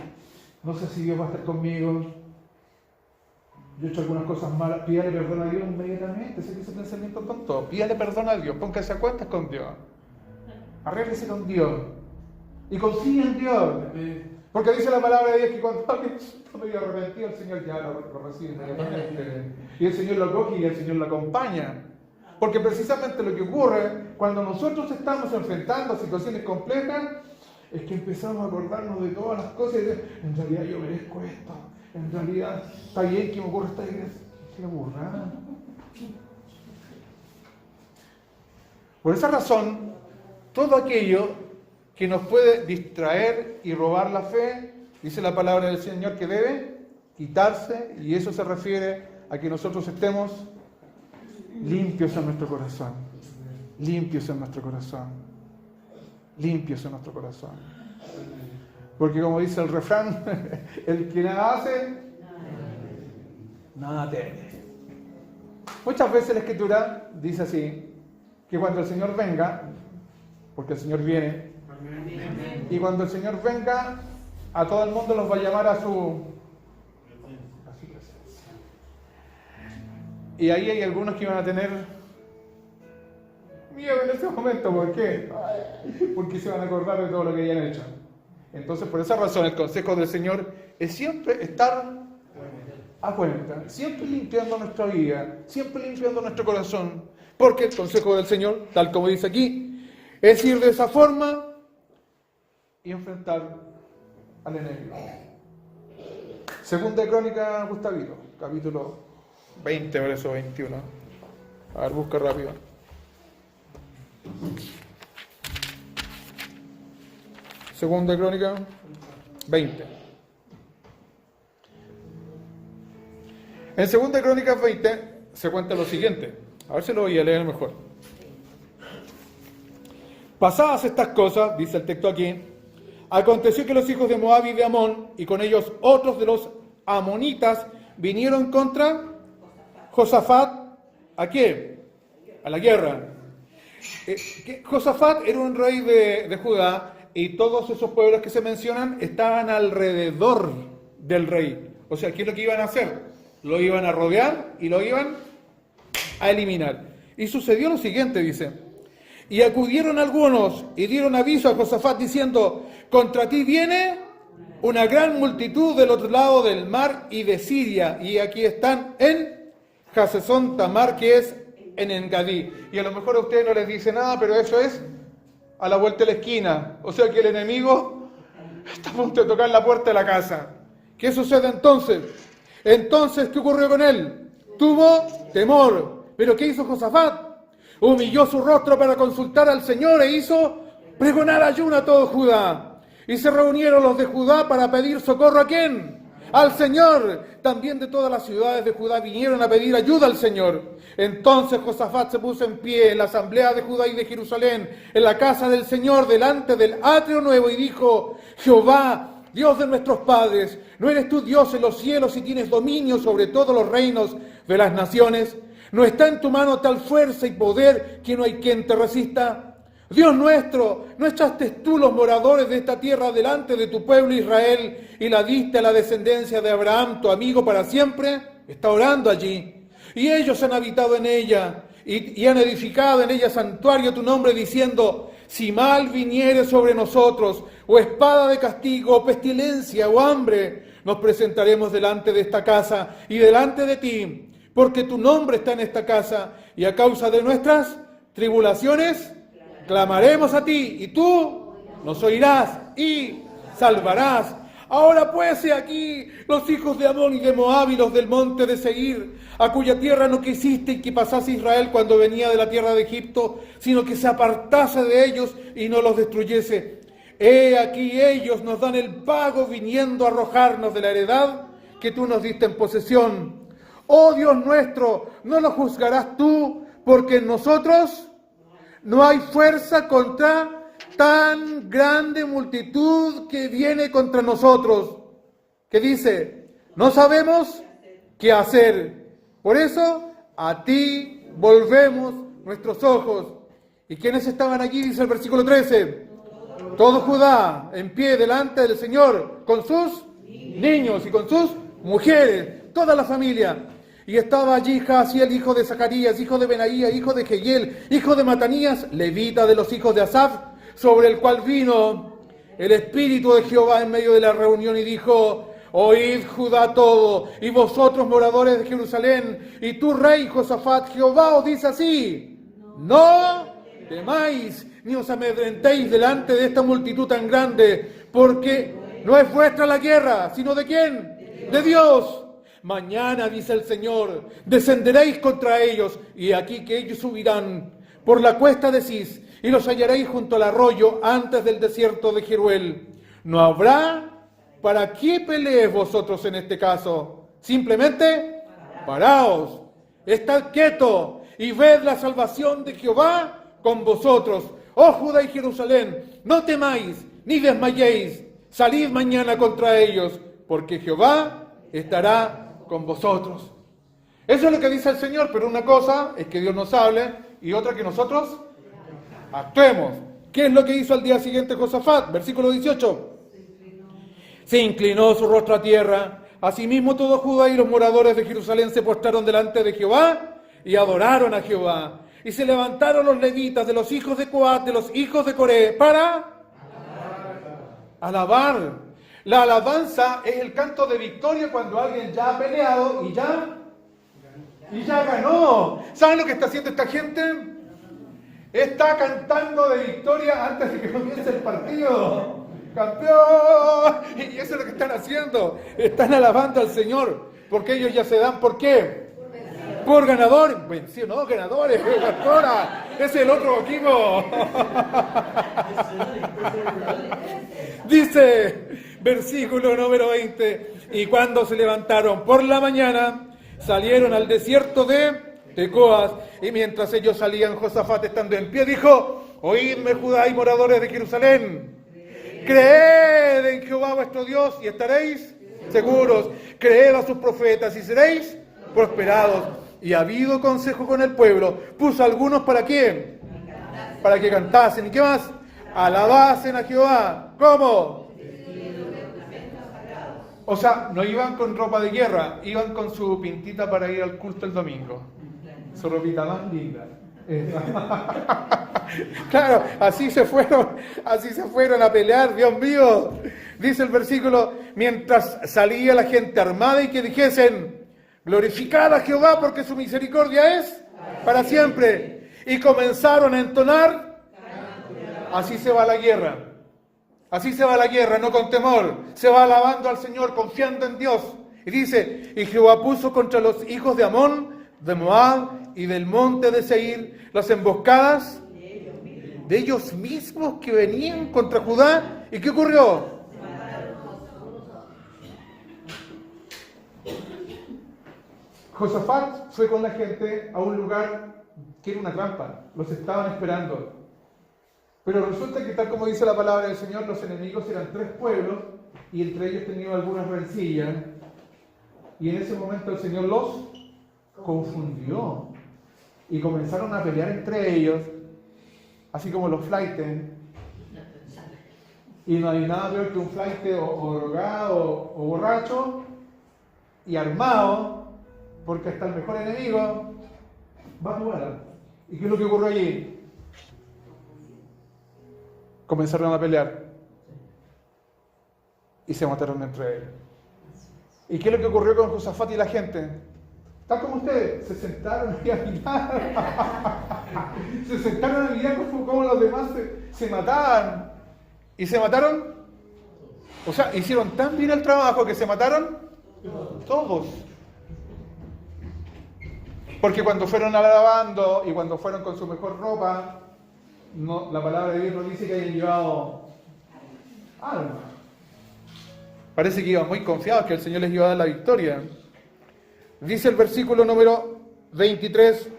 no sé si Dios va a estar conmigo, yo he hecho algunas cosas malas, pídale perdón a Dios inmediatamente. Ese es ese pensamiento tonto. Pídale perdón a Dios, póngase a cuentas con Dios, arréglese con Dios y confía en Dios. Porque dice la palabra de Dios que cuando alguien está medio arrepentido, el Señor ya lo recibe inmediatamente. Y el Señor lo acoge y el Señor lo acompaña. Porque precisamente lo que ocurre cuando nosotros estamos enfrentando situaciones complejas es que empezamos a acordarnos de todas las cosas y decir, en realidad yo merezco esto, en realidad está bien que me ocurra esta iglesia. ¡Qué burrada! Por esa razón, todo aquello que nos puede distraer y robar la fe, dice la palabra del Señor que debe quitarse, y eso se refiere a que nosotros estemos limpios en nuestro corazón, limpios en nuestro corazón, limpios en nuestro corazón. Porque como dice el refrán, el que nada hace, nada teme. Muchas veces la Escritura dice así, que cuando el Señor venga, porque el Señor viene, y cuando el Señor venga, a todo el mundo los va a llamar a su presencia. Y ahí hay algunos que van a tener miedo en ese momento. ¿Por qué? Porque se van a acordar de todo lo que hayan hecho. Entonces, por esa razón, el consejo del Señor es siempre estar a cuenta, siempre limpiando nuestra vida, siempre limpiando nuestro corazón, porque el consejo del Señor, tal como dice aquí, es ir de esa forma y enfrentar al enemigo. Segunda de Crónica, Gustavito, capítulo 20, verso 21. A ver, busca rápido. Segunda de Crónica 20. En Segunda de Crónicas 20 se cuenta lo siguiente. A ver si lo voy a leer mejor. Pasadas estas cosas, dice el texto aquí, aconteció que los hijos de Moab y de Amón, y con ellos otros de los amonitas, vinieron contra Josafat. ¿A qué? A la guerra. Josafat era un rey de Judá, y todos esos pueblos que se mencionan estaban alrededor del rey. O sea, ¿qué es lo que iban a hacer? Lo iban a rodear y lo iban a eliminar. Y sucedió lo siguiente, dice: y acudieron algunos y dieron aviso a Josafat diciendo: contra ti viene una gran multitud del otro lado del mar y de Siria, y aquí están en Hasezón Tamar, que es en Engadí. Y a lo mejor a ustedes no les dice nada, pero eso es a la vuelta de la esquina. O sea que el enemigo está a punto de tocar la puerta de la casa. ¿Qué sucede entonces? Entonces, ¿qué ocurrió con él? Tuvo temor. ¿Pero qué hizo Josafat? Humilló su rostro para consultar al Señor e hizo pregonar ayuno a todo Judá. Y se reunieron los de Judá para pedir socorro ¿a quién? Al Señor. También de todas las ciudades de Judá vinieron a pedir ayuda al Señor. Entonces Josafat se puso en pie en la asamblea de Judá y de Jerusalén, en la casa del Señor, delante del atrio nuevo, y dijo: Jehová, Dios de nuestros padres, ¿no eres tú Dios en los cielos y tienes dominio sobre todos los reinos de las naciones? ¿No está en tu mano tal fuerza y poder que no hay quien te resista? Dios nuestro, ¿no echaste tú los moradores de esta tierra delante de tu pueblo Israel y la diste a la descendencia de Abraham, tu amigo, para siempre? Está orando allí. Y ellos han habitado en ella y han edificado en ella santuario a tu nombre, diciendo: si mal viniere sobre nosotros, o espada de castigo, o pestilencia, o hambre, nos presentaremos delante de esta casa y delante de ti, porque tu nombre está en esta casa, y a causa de nuestras tribulaciones clamaremos a ti, y tú nos oirás y salvarás. Ahora pues, he aquí los hijos de Amón y de Moab y los del monte de Seir, a cuya tierra no quisiste que pasase Israel cuando venía de la tierra de Egipto, sino que se apartase de ellos y no los destruyese. He aquí ellos nos dan el pago viniendo a arrojarnos de la heredad que tú nos diste en posesión. Oh Dios nuestro, ¿no lo juzgarás tú? Porque en nosotros no hay fuerza contra tan grande multitud que viene contra nosotros, que dice: no sabemos qué hacer. Por eso a ti volvemos nuestros ojos. ¿Y quiénes estaban allí? Dice el versículo 13. Todo Judá en pie delante del Señor, con sus niños y con sus mujeres, toda la familia. Y estaba allí Jaasiel, hijo de Zacarías, hijo de Benaía, hijo de Jehiel, hijo de Matanías, levita de los hijos de Asaf, sobre el cual vino el Espíritu de Jehová en medio de la reunión y dijo: oíd Judá todo, y vosotros moradores de Jerusalén, y tú rey Josafat, Jehová os dice así: no temáis, ni os amedrentéis delante de esta multitud tan grande, porque no es vuestra la guerra, sino ¿de quién? De Dios. Mañana, dice el Señor, descenderéis contra ellos, y aquí que ellos subirán por la cuesta de Cis, y los hallaréis junto al arroyo antes del desierto de Jeruel. No habrá para qué peleéis vosotros en este caso. Simplemente paraos, estad quietos y ved la salvación de Jehová con vosotros. Oh Judá y Jerusalén, no temáis ni desmayéis. Salid mañana contra ellos, porque Jehová estará con vosotros. Eso es lo que dice el Señor, pero una cosa es que Dios nos hable y otra que nosotros actuemos. ¿Qué es lo que hizo al día siguiente Josafat? Versículo 18. Se inclinó su rostro a tierra. Asimismo todo Judá y los moradores de Jerusalén se postraron delante de Jehová y adoraron a Jehová. Y se levantaron los levitas de los hijos de Coat, de los hijos de Coré, para alabar. La alabanza es el canto de victoria cuando alguien ya ha peleado y ya ganó. ¿Saben lo que está haciendo esta gente? Está cantando de victoria antes de que comience el partido. ¡Campeón! Y eso es lo que están haciendo. Están alabando al Señor. Porque ellos ya se dan, ¿por qué? Por ganador. Venció, no, ganadores, pastora. Es el otro equipo. Dice, versículo número 20. Y cuando se levantaron por la mañana, salieron al desierto de Tecoas. Y mientras ellos salían, Josafat, estando en pie, dijo: oídme, Judá y moradores de Jerusalén. Creed en Jehová vuestro Dios y estaréis seguros. Creed a sus profetas y seréis prosperados. Y ha habido consejo con el pueblo. Puso algunos ¿para qué? Para que cantasen. ¿Y qué más? Alabasen a Jehová. ¿Cómo? O sea, no iban con ropa de guerra, iban con su pintita para ir al culto el domingo. Su ropita más linda. Claro, así se fueron a pelear, Dios mío. Dice el versículo, mientras salía la gente armada y que dijesen: glorificad a Jehová porque su misericordia es para siempre. Y comenzaron a entonar. Así se va la guerra. Así se va la guerra, no con temor. Se va alabando al Señor, confiando en Dios. Y dice, y Jehová puso contra los hijos de Amón, de Moab y del monte de Seir las emboscadas de ellos mismos que venían contra Judá. ¿Y qué ocurrió? Josafat fue con la gente a un lugar que era una trampa. Los estaban esperando. Pero resulta que, tal como dice la palabra del Señor, los enemigos eran 3 pueblos y entre ellos tenían algunas rencillas. Y en ese momento el Señor los confundió y comenzaron a pelear entre ellos, así como los flaites. Y no hay nada peor que un flaite o drogado o borracho y armado, porque hasta el mejor enemigo va a jugar. ¿Y qué es lo que ocurrió allí? Comenzaron a pelear y se mataron entre ellos. ¿Y qué es lo que ocurrió con Josafat y la gente? Tal como ustedes, se sentaron a mirar. Se sentaron a mirar cómo los demás se mataban. ¿Y se mataron? O sea, hicieron tan bien el trabajo que se mataron todos. Porque cuando fueron alabando y cuando fueron con su mejor ropa, no, la palabra de Dios nos dice que hayan llevado armas. Parece que iban muy confiados que el Señor les iba a dar la victoria. Dice el versículo número 23,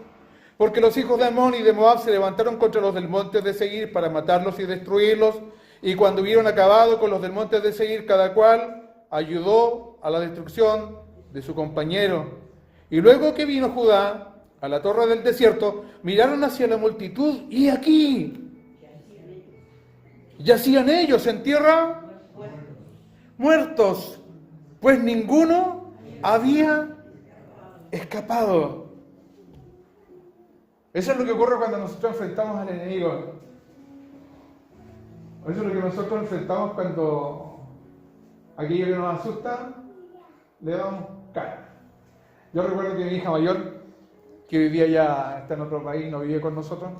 porque los hijos de Amón y de Moab se levantaron contra los del monte de Seir para matarlos y destruirlos, y cuando hubieron acabado con los del monte de Seir, cada cual ayudó a la destrucción de su compañero. Y luego que vino Judá a la torre del desierto, miraron hacia la multitud, y aquí yacían ellos en tierra muertos, pues ninguno había escapado. Eso es lo que ocurre cuando nosotros enfrentamos al enemigo. Eso es lo que nosotros enfrentamos cuando aquello que nos asusta le damos cara. Yo recuerdo que mi hija mayor, que vivía ya, está en otro país, no vivía con nosotros,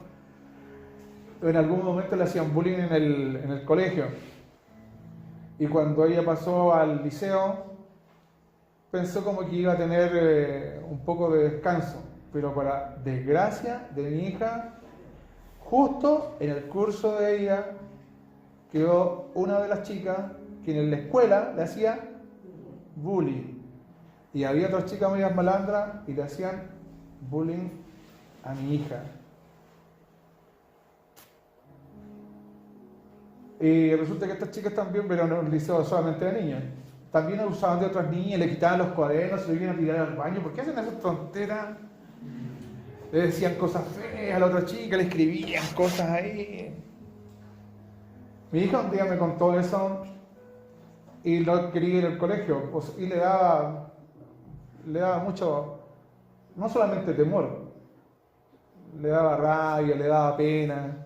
en algún momento le hacían bullying en el colegio. Y cuando ella pasó al liceo, pensó como que iba a tener un poco de descanso, pero para desgracia de mi hija, justo en el curso de ella quedó una de las chicas que en la escuela le hacía bullying, y había otras chicas medias malandras y le hacían bullying a mi hija. Y resulta que estas chicas también, pero en el liceo solamente de niños, también abusaban de otras niñas, le quitaban los cuadernos, se lo iban a tirar al baño. ¿Por qué hacen esas tonteras? Le decían cosas feas a la otra chica, le escribían cosas ahí. Mi hija un día me contó eso y lo quería ir al colegio, y le daba mucho, no solamente temor, le daba rabia, le daba pena.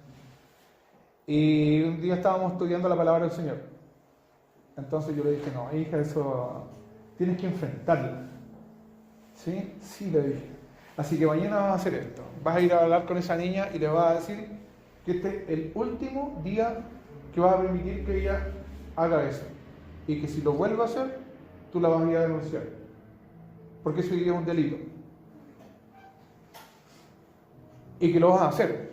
Y un día estábamos estudiando la palabra del Señor Entonces yo le dije, no, hija, eso tienes que enfrentarla. ¿Sí? Sí, le dije. Así que mañana vas a hacer esto. Vas a ir a hablar con esa niña y le vas a decir que este es el último día que vas a permitir que ella haga eso. Y que si lo vuelve a hacer, tú la vas a ir a denunciar. Porque eso es un delito. Y que lo vas a hacer.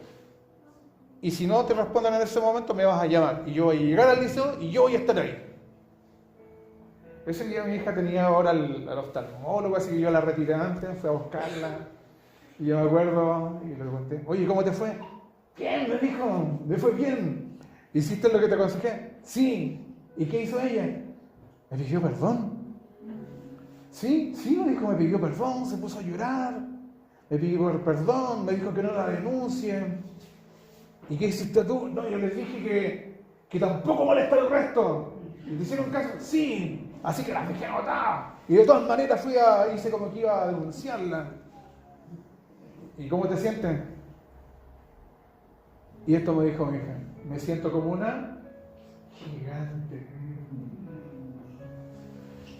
Y si no te responden en ese momento, me vas a llamar. Y yo voy a llegar al liceo y yo voy a estar ahí. Ese día mi hija tenía ahora al oftalmólogo, así que yo la retiré antes, fui a buscarla. Y yo me acuerdo y le pregunté, oye, ¿cómo te fue? Bien, me dijo, me fue bien. ¿Hiciste lo que te aconsejé? Sí. ¿Y qué hizo ella? Me pidió perdón. Sí, me dijo, me pidió perdón, se puso a llorar. Me pidió perdón, me dijo que no la denuncie. ¿Y qué hiciste tú? No, yo les dije que tampoco molesta al resto. ¿Y te hicieron caso? Sí. Así que las dejé anotadas. Y de todas maneras hice como que iba a denunciarla. ¿Y cómo te sientes? Y esto me dijo mi hija. Me siento como una gigante.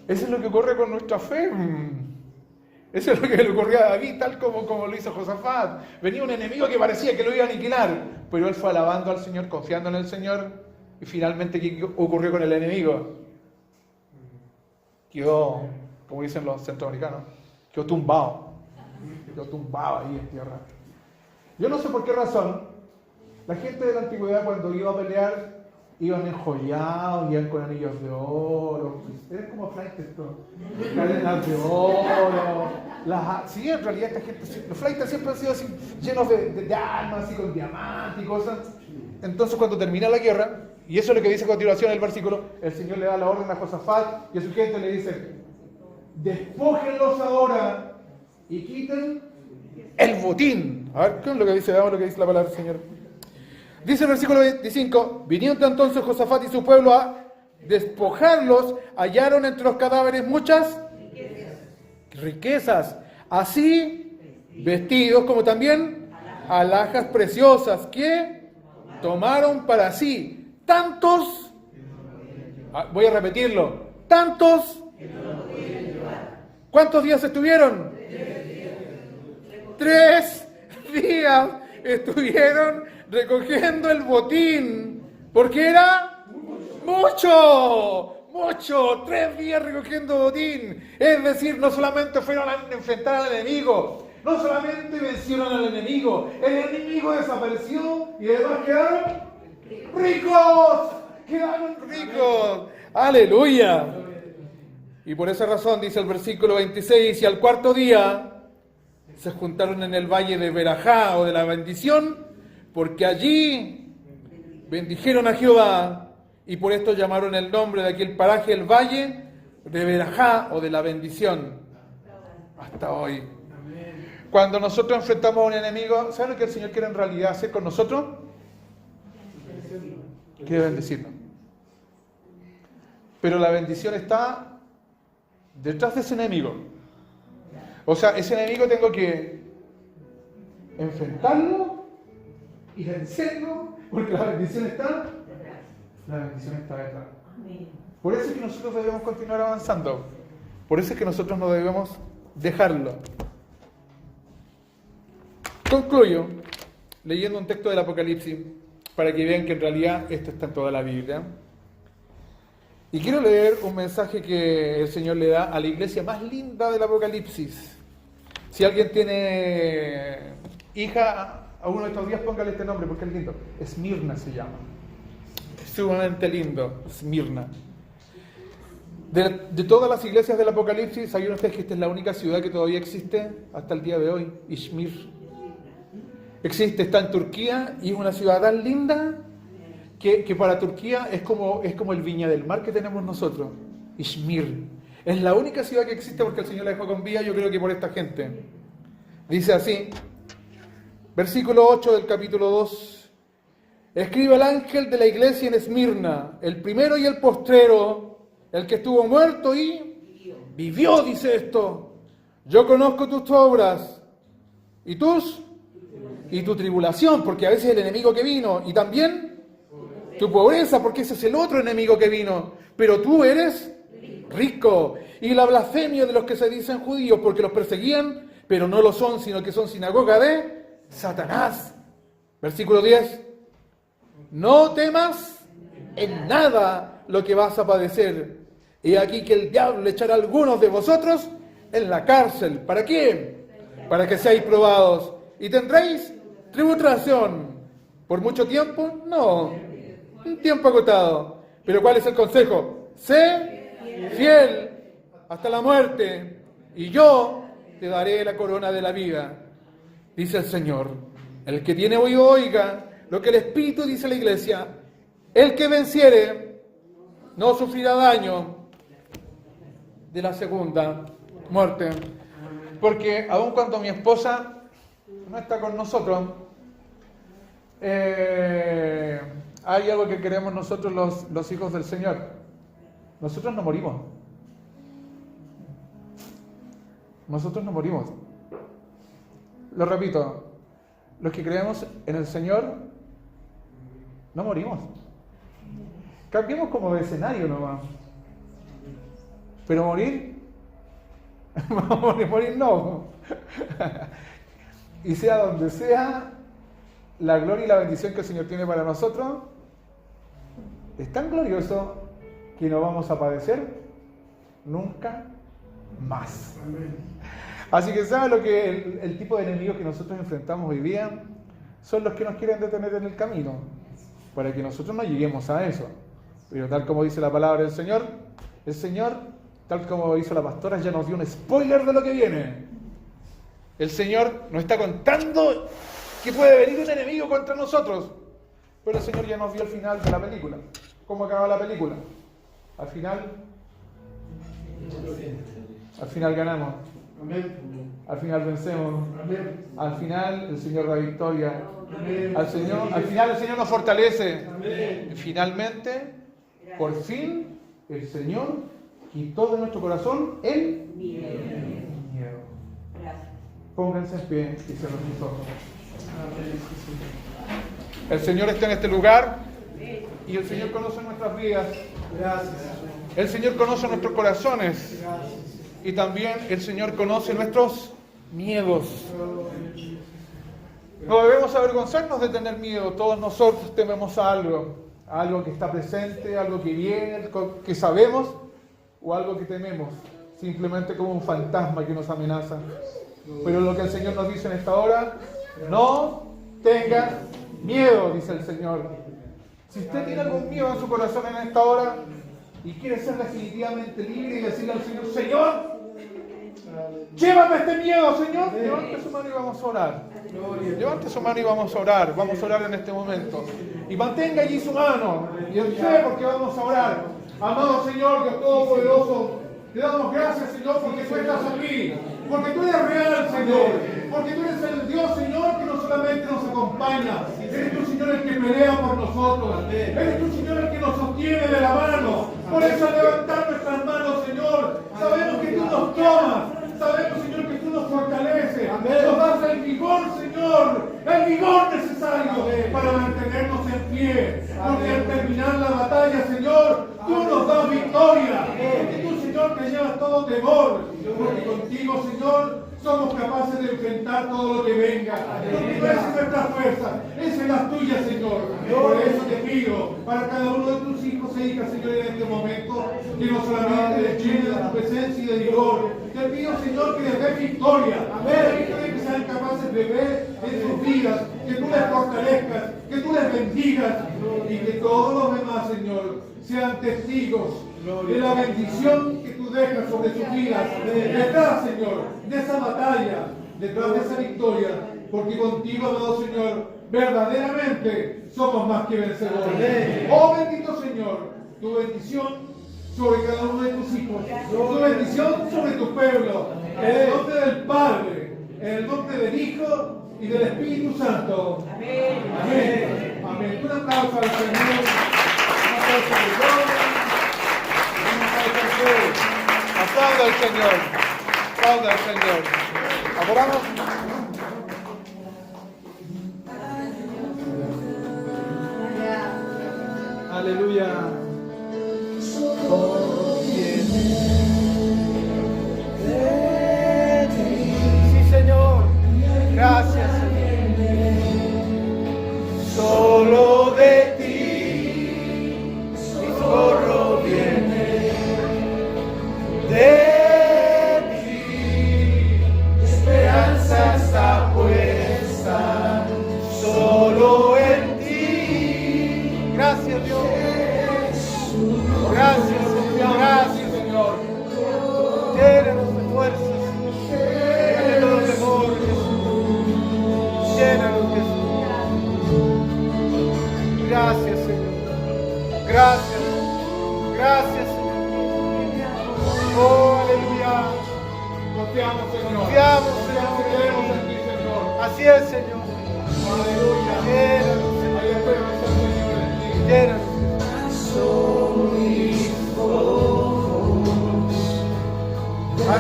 Eso es lo que ocurre con nuestra fe. Eso es lo que le ocurrió a David, tal como lo hizo Josafat. Venía un enemigo que parecía que lo iba a aniquilar, pero él fue alabando al Señor, confiando en el Señor. Y finalmente, ¿qué ocurrió con el enemigo? Quedó, como dicen los centroamericanos, quedó tumbado ahí en tierra. Yo no sé por qué razón la gente de la antigüedad, cuando iba a pelear, iban enjollados, iban con anillos de oro. Es como flight esto, cadenas de oro. Sí, en realidad esta gente, los flights siempre han sido así, llenos de armas, así con diamantes y cosas. Entonces, cuando termina la guerra, y eso es lo que dice a continuación el versículo, el Señor le da la orden a Josafat y a su gente le dice: despójenlos ahora y quiten el botín. A ver, ¿qué es lo que dice? Veamos lo que dice la palabra del Señor. Dice el versículo 25: viniendo entonces Josafat y su pueblo a despojarlos, hallaron entre los cadáveres muchas riquezas, así vestidos como también alhajas preciosas que tomaron para sí. Tantos, voy a repetirlo, tantos, ¿cuántos días estuvieron? 3 días estuvieron recogiendo el botín, porque era mucho, 3 días recogiendo botín. Es decir, no solamente fueron a enfrentar al enemigo, no solamente vencieron al enemigo, el enemigo desapareció y además quedaron ricos, aleluya. Y por esa razón dice el versículo 26: y al cuarto día se juntaron en el valle de Berajá, o de la bendición, porque allí bendijeron a Jehová, y por esto llamaron el nombre de aquel paraje el valle de Berajá, o de la bendición, hasta hoy. Cuando nosotros enfrentamos a un enemigo, ¿saben lo que el Señor quiere en realidad hacer con nosotros? Quiere bendecirnos. Pero la bendición está detrás de ese enemigo. O sea, ese enemigo tengo que enfrentarlo y vencerlo, porque la bendición está detrás. Por eso es que nosotros debemos continuar avanzando. Por eso es que nosotros no debemos dejarlo. Concluyo leyendo un texto del Apocalipsis, para que vean que en realidad esto está en toda la Biblia. Y quiero leer un mensaje que el Señor le da a la iglesia más linda del Apocalipsis. Si alguien tiene hija, a uno de estos días póngale este nombre porque es lindo. Esmirna se llama. Es sumamente lindo, Esmirna. De todas las iglesias del Apocalipsis, ¿sabían ustedes que esta es la única ciudad que todavía existe hasta el día de hoy? Izmir. Existe, está en Turquía y es una ciudad tan linda que para Turquía es como el Viña del Mar que tenemos nosotros. Izmir. Es la única ciudad que existe porque el Señor la dejó con vida, yo creo que por esta gente. Dice así, versículo 8 del capítulo 2. Escribe el ángel de la iglesia en Esmirna, el primero y el postrero, el que estuvo muerto y vivió, dice esto. Yo conozco tus obras y tu tribulación, porque a veces el enemigo que vino, y también tu pobreza, porque ese es el otro enemigo que vino. Pero tú eres rico. Y la blasfemia de los que se dicen judíos, porque los perseguían, pero no lo son, sino que son sinagoga de Satanás. Versículo 10. No temas en nada lo que vas a padecer. He aquí que el diablo echará a algunos de vosotros en la cárcel. ¿Para qué? Para que seáis probados. ¿Y tendréis tribulación por mucho tiempo? No, un tiempo agotado. Pero ¿cuál es el consejo? Sé fiel hasta la muerte, y yo te daré la corona de la vida, dice el Señor. El que tiene oído oiga lo que el Espíritu dice a la iglesia. El que venciere no sufrirá daño de la segunda muerte. Porque aun cuando mi esposa no está con nosotros, hay algo que queremos nosotros los hijos del Señor. Nosotros no morimos. Nosotros no morimos. Lo repito, los que creemos en el Señor no morimos. Cambiemos como de escenario nomás. Pero morir, morir no. Y sea donde sea, la gloria y la bendición que el Señor tiene para nosotros es tan glorioso que no vamos a padecer nunca más. Así que ¿sabe lo que el tipo de enemigos que nosotros enfrentamos hoy día? Son los que nos quieren detener en el camino, para que nosotros no lleguemos a eso. Pero tal como dice la palabra del Señor, el Señor, tal como hizo la pastora, ya nos dio un spoiler de lo que viene. El Señor nos está contando que puede venir un enemigo contra nosotros, pero el Señor ya nos dio el final de la película. ¿Cómo acaba la película? Al final ganamos. Al final vencemos. Al final el Señor da victoria. Al final el Señor nos fortalece. Y finalmente, por fin, el Señor quitó de nuestro corazón el miedo. Pónganse en pie y cierren sus ojos. El Señor está en este lugar y el Señor conoce nuestras vidas. El Señor conoce nuestros corazones. Y también el Señor conoce nuestros miedos. No debemos avergonzarnos de tener miedo. Todos nosotros tememos a algo que está presente, algo que viene, que sabemos, o algo que tememos, simplemente como un fantasma que nos amenaza. Pero lo que el Señor nos dice en esta hora, no tengas miedo, dice el Señor. Si usted tiene algún miedo en su corazón en esta hora y quiere ser definitivamente libre y decirle al Señor, Señor, llévame este miedo, Señor. Levante su mano y vamos a orar. Levante su mano y vamos a orar. Vamos a orar en este momento. Y mantenga allí su mano. Y en fe, porque vamos a orar. Amado Señor, Dios Todopoderoso, te damos gracias, Señor, porque tú estás aquí. Porque tú eres real, Señor. Porque tú eres el Dios, Señor, que no solamente nos acompaña. Eres tú, Señor, el que pelea por nosotros. Eres tú, Señor, el que nos sostiene de la mano. Por eso al levantar nuestras manos, Señor, sabemos que tú nos tomas. Sabemos, Señor, que tú nos fortaleces. Nos das el vigor, Señor. El vigor necesario para mantenernos en pie. Porque al terminar la batalla, Señor, tú nos das victoria. Porque tú, Señor, te llevas todo temor. Porque contigo, Señor, somos capaces de enfrentar todo lo que venga. Porque no es nuestra fuerza, esa es la tuya, Señor. Por eso te pido para cada uno de tus hijos e hijas, Señor, en este momento, que no solamente les llene de tu presencia y de vigor. Te pido, Señor, que les dé victoria. Que sean capaces de ver en sus vidas, que tú les fortalezcas, que tú les bendigas y que todos los demás, Señor, sean testigos de la bendición que tú dejas sobre sus vidas, detrás, Señor, de esa batalla, detrás de esa victoria, porque contigo, amado Señor, verdaderamente somos más que vencedores. Oh bendito Señor, tu bendición sobre cada uno de tus hijos, tu bendición sobre tu pueblo, en el nombre del Padre, en el nombre del Hijo y del Espíritu Santo. Amén. Amén. Amén. Un aplauso al Señor. Un aplauso al Señor. Aplauda al Señor. Aplauda al Señor. Adoramos. Aleluya. Socorro viene de ti. Sí, Señor. Gracias, Señor. Solo de ti mi socorro viene. De ti esperanza está puesta. Solo en ti. Gracias, Dios. Gracias, Señor. Gracias, Señor. Llénanos de fuerzas. De todo temor, Jesús. Llénanos, Jesús. Gracias, Señor. Gracias. Gracias, Señor. Oh, aleluya. Confiamos, Señor. Confiamos, Señor. Creemos en ti, Señor. Así es, Señor. Aleluya. Llénanos, Hay Señor. esperanza, Señor, en ti. Llénanos.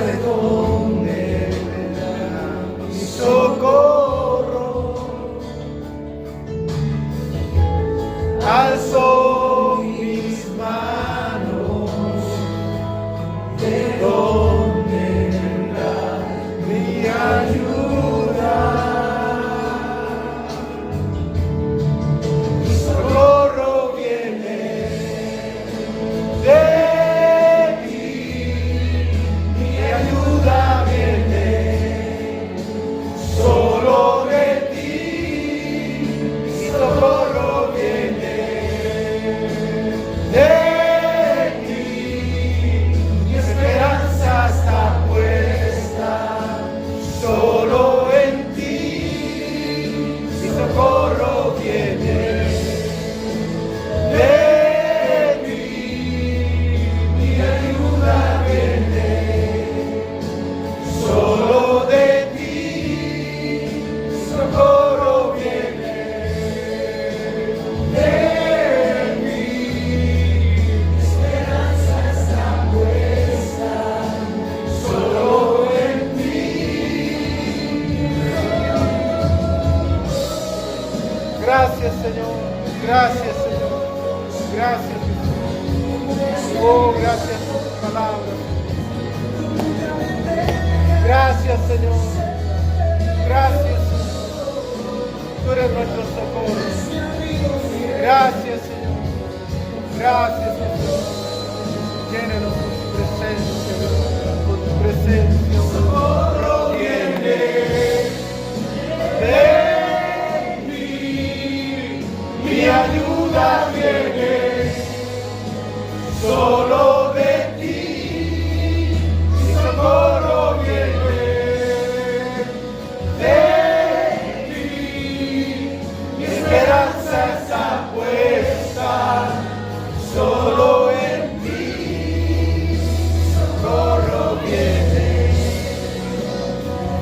¿De dónde vendrá mi socorro? Alzo mis manos. ¿De dónde vendrá mi ayuda? Mi socorro viene de ti, mi ayuda viene solo de ti, mi socorro viene de ti, mi esperanza está puesta solo en ti, mi socorro viene de ti, mi ayuda viene solo de ti, mi socorro viene de ti, mi esperanza está puesta solo en ti. Gracias, Señor. Gracias, Señor. Gracias, Jesús. Oh, gracias por tu palabra. Gracias, Señor. Gracias, Señor. Tú eres nuestro socorro. Gracias, Señor. Gracias, Jesús. Llénanos con tu presencia, con tu presencia. Socorro viene de ti, mi ayuda viene solo de ti, mi socorro viene de ti, mi esperanza está puesta solo en ti, mi socorro viene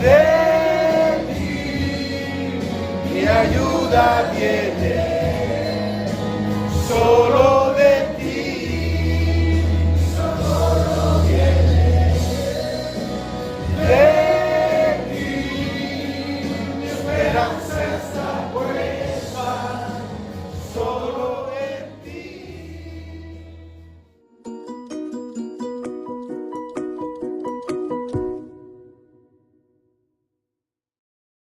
de ti, mi ayuda viene solo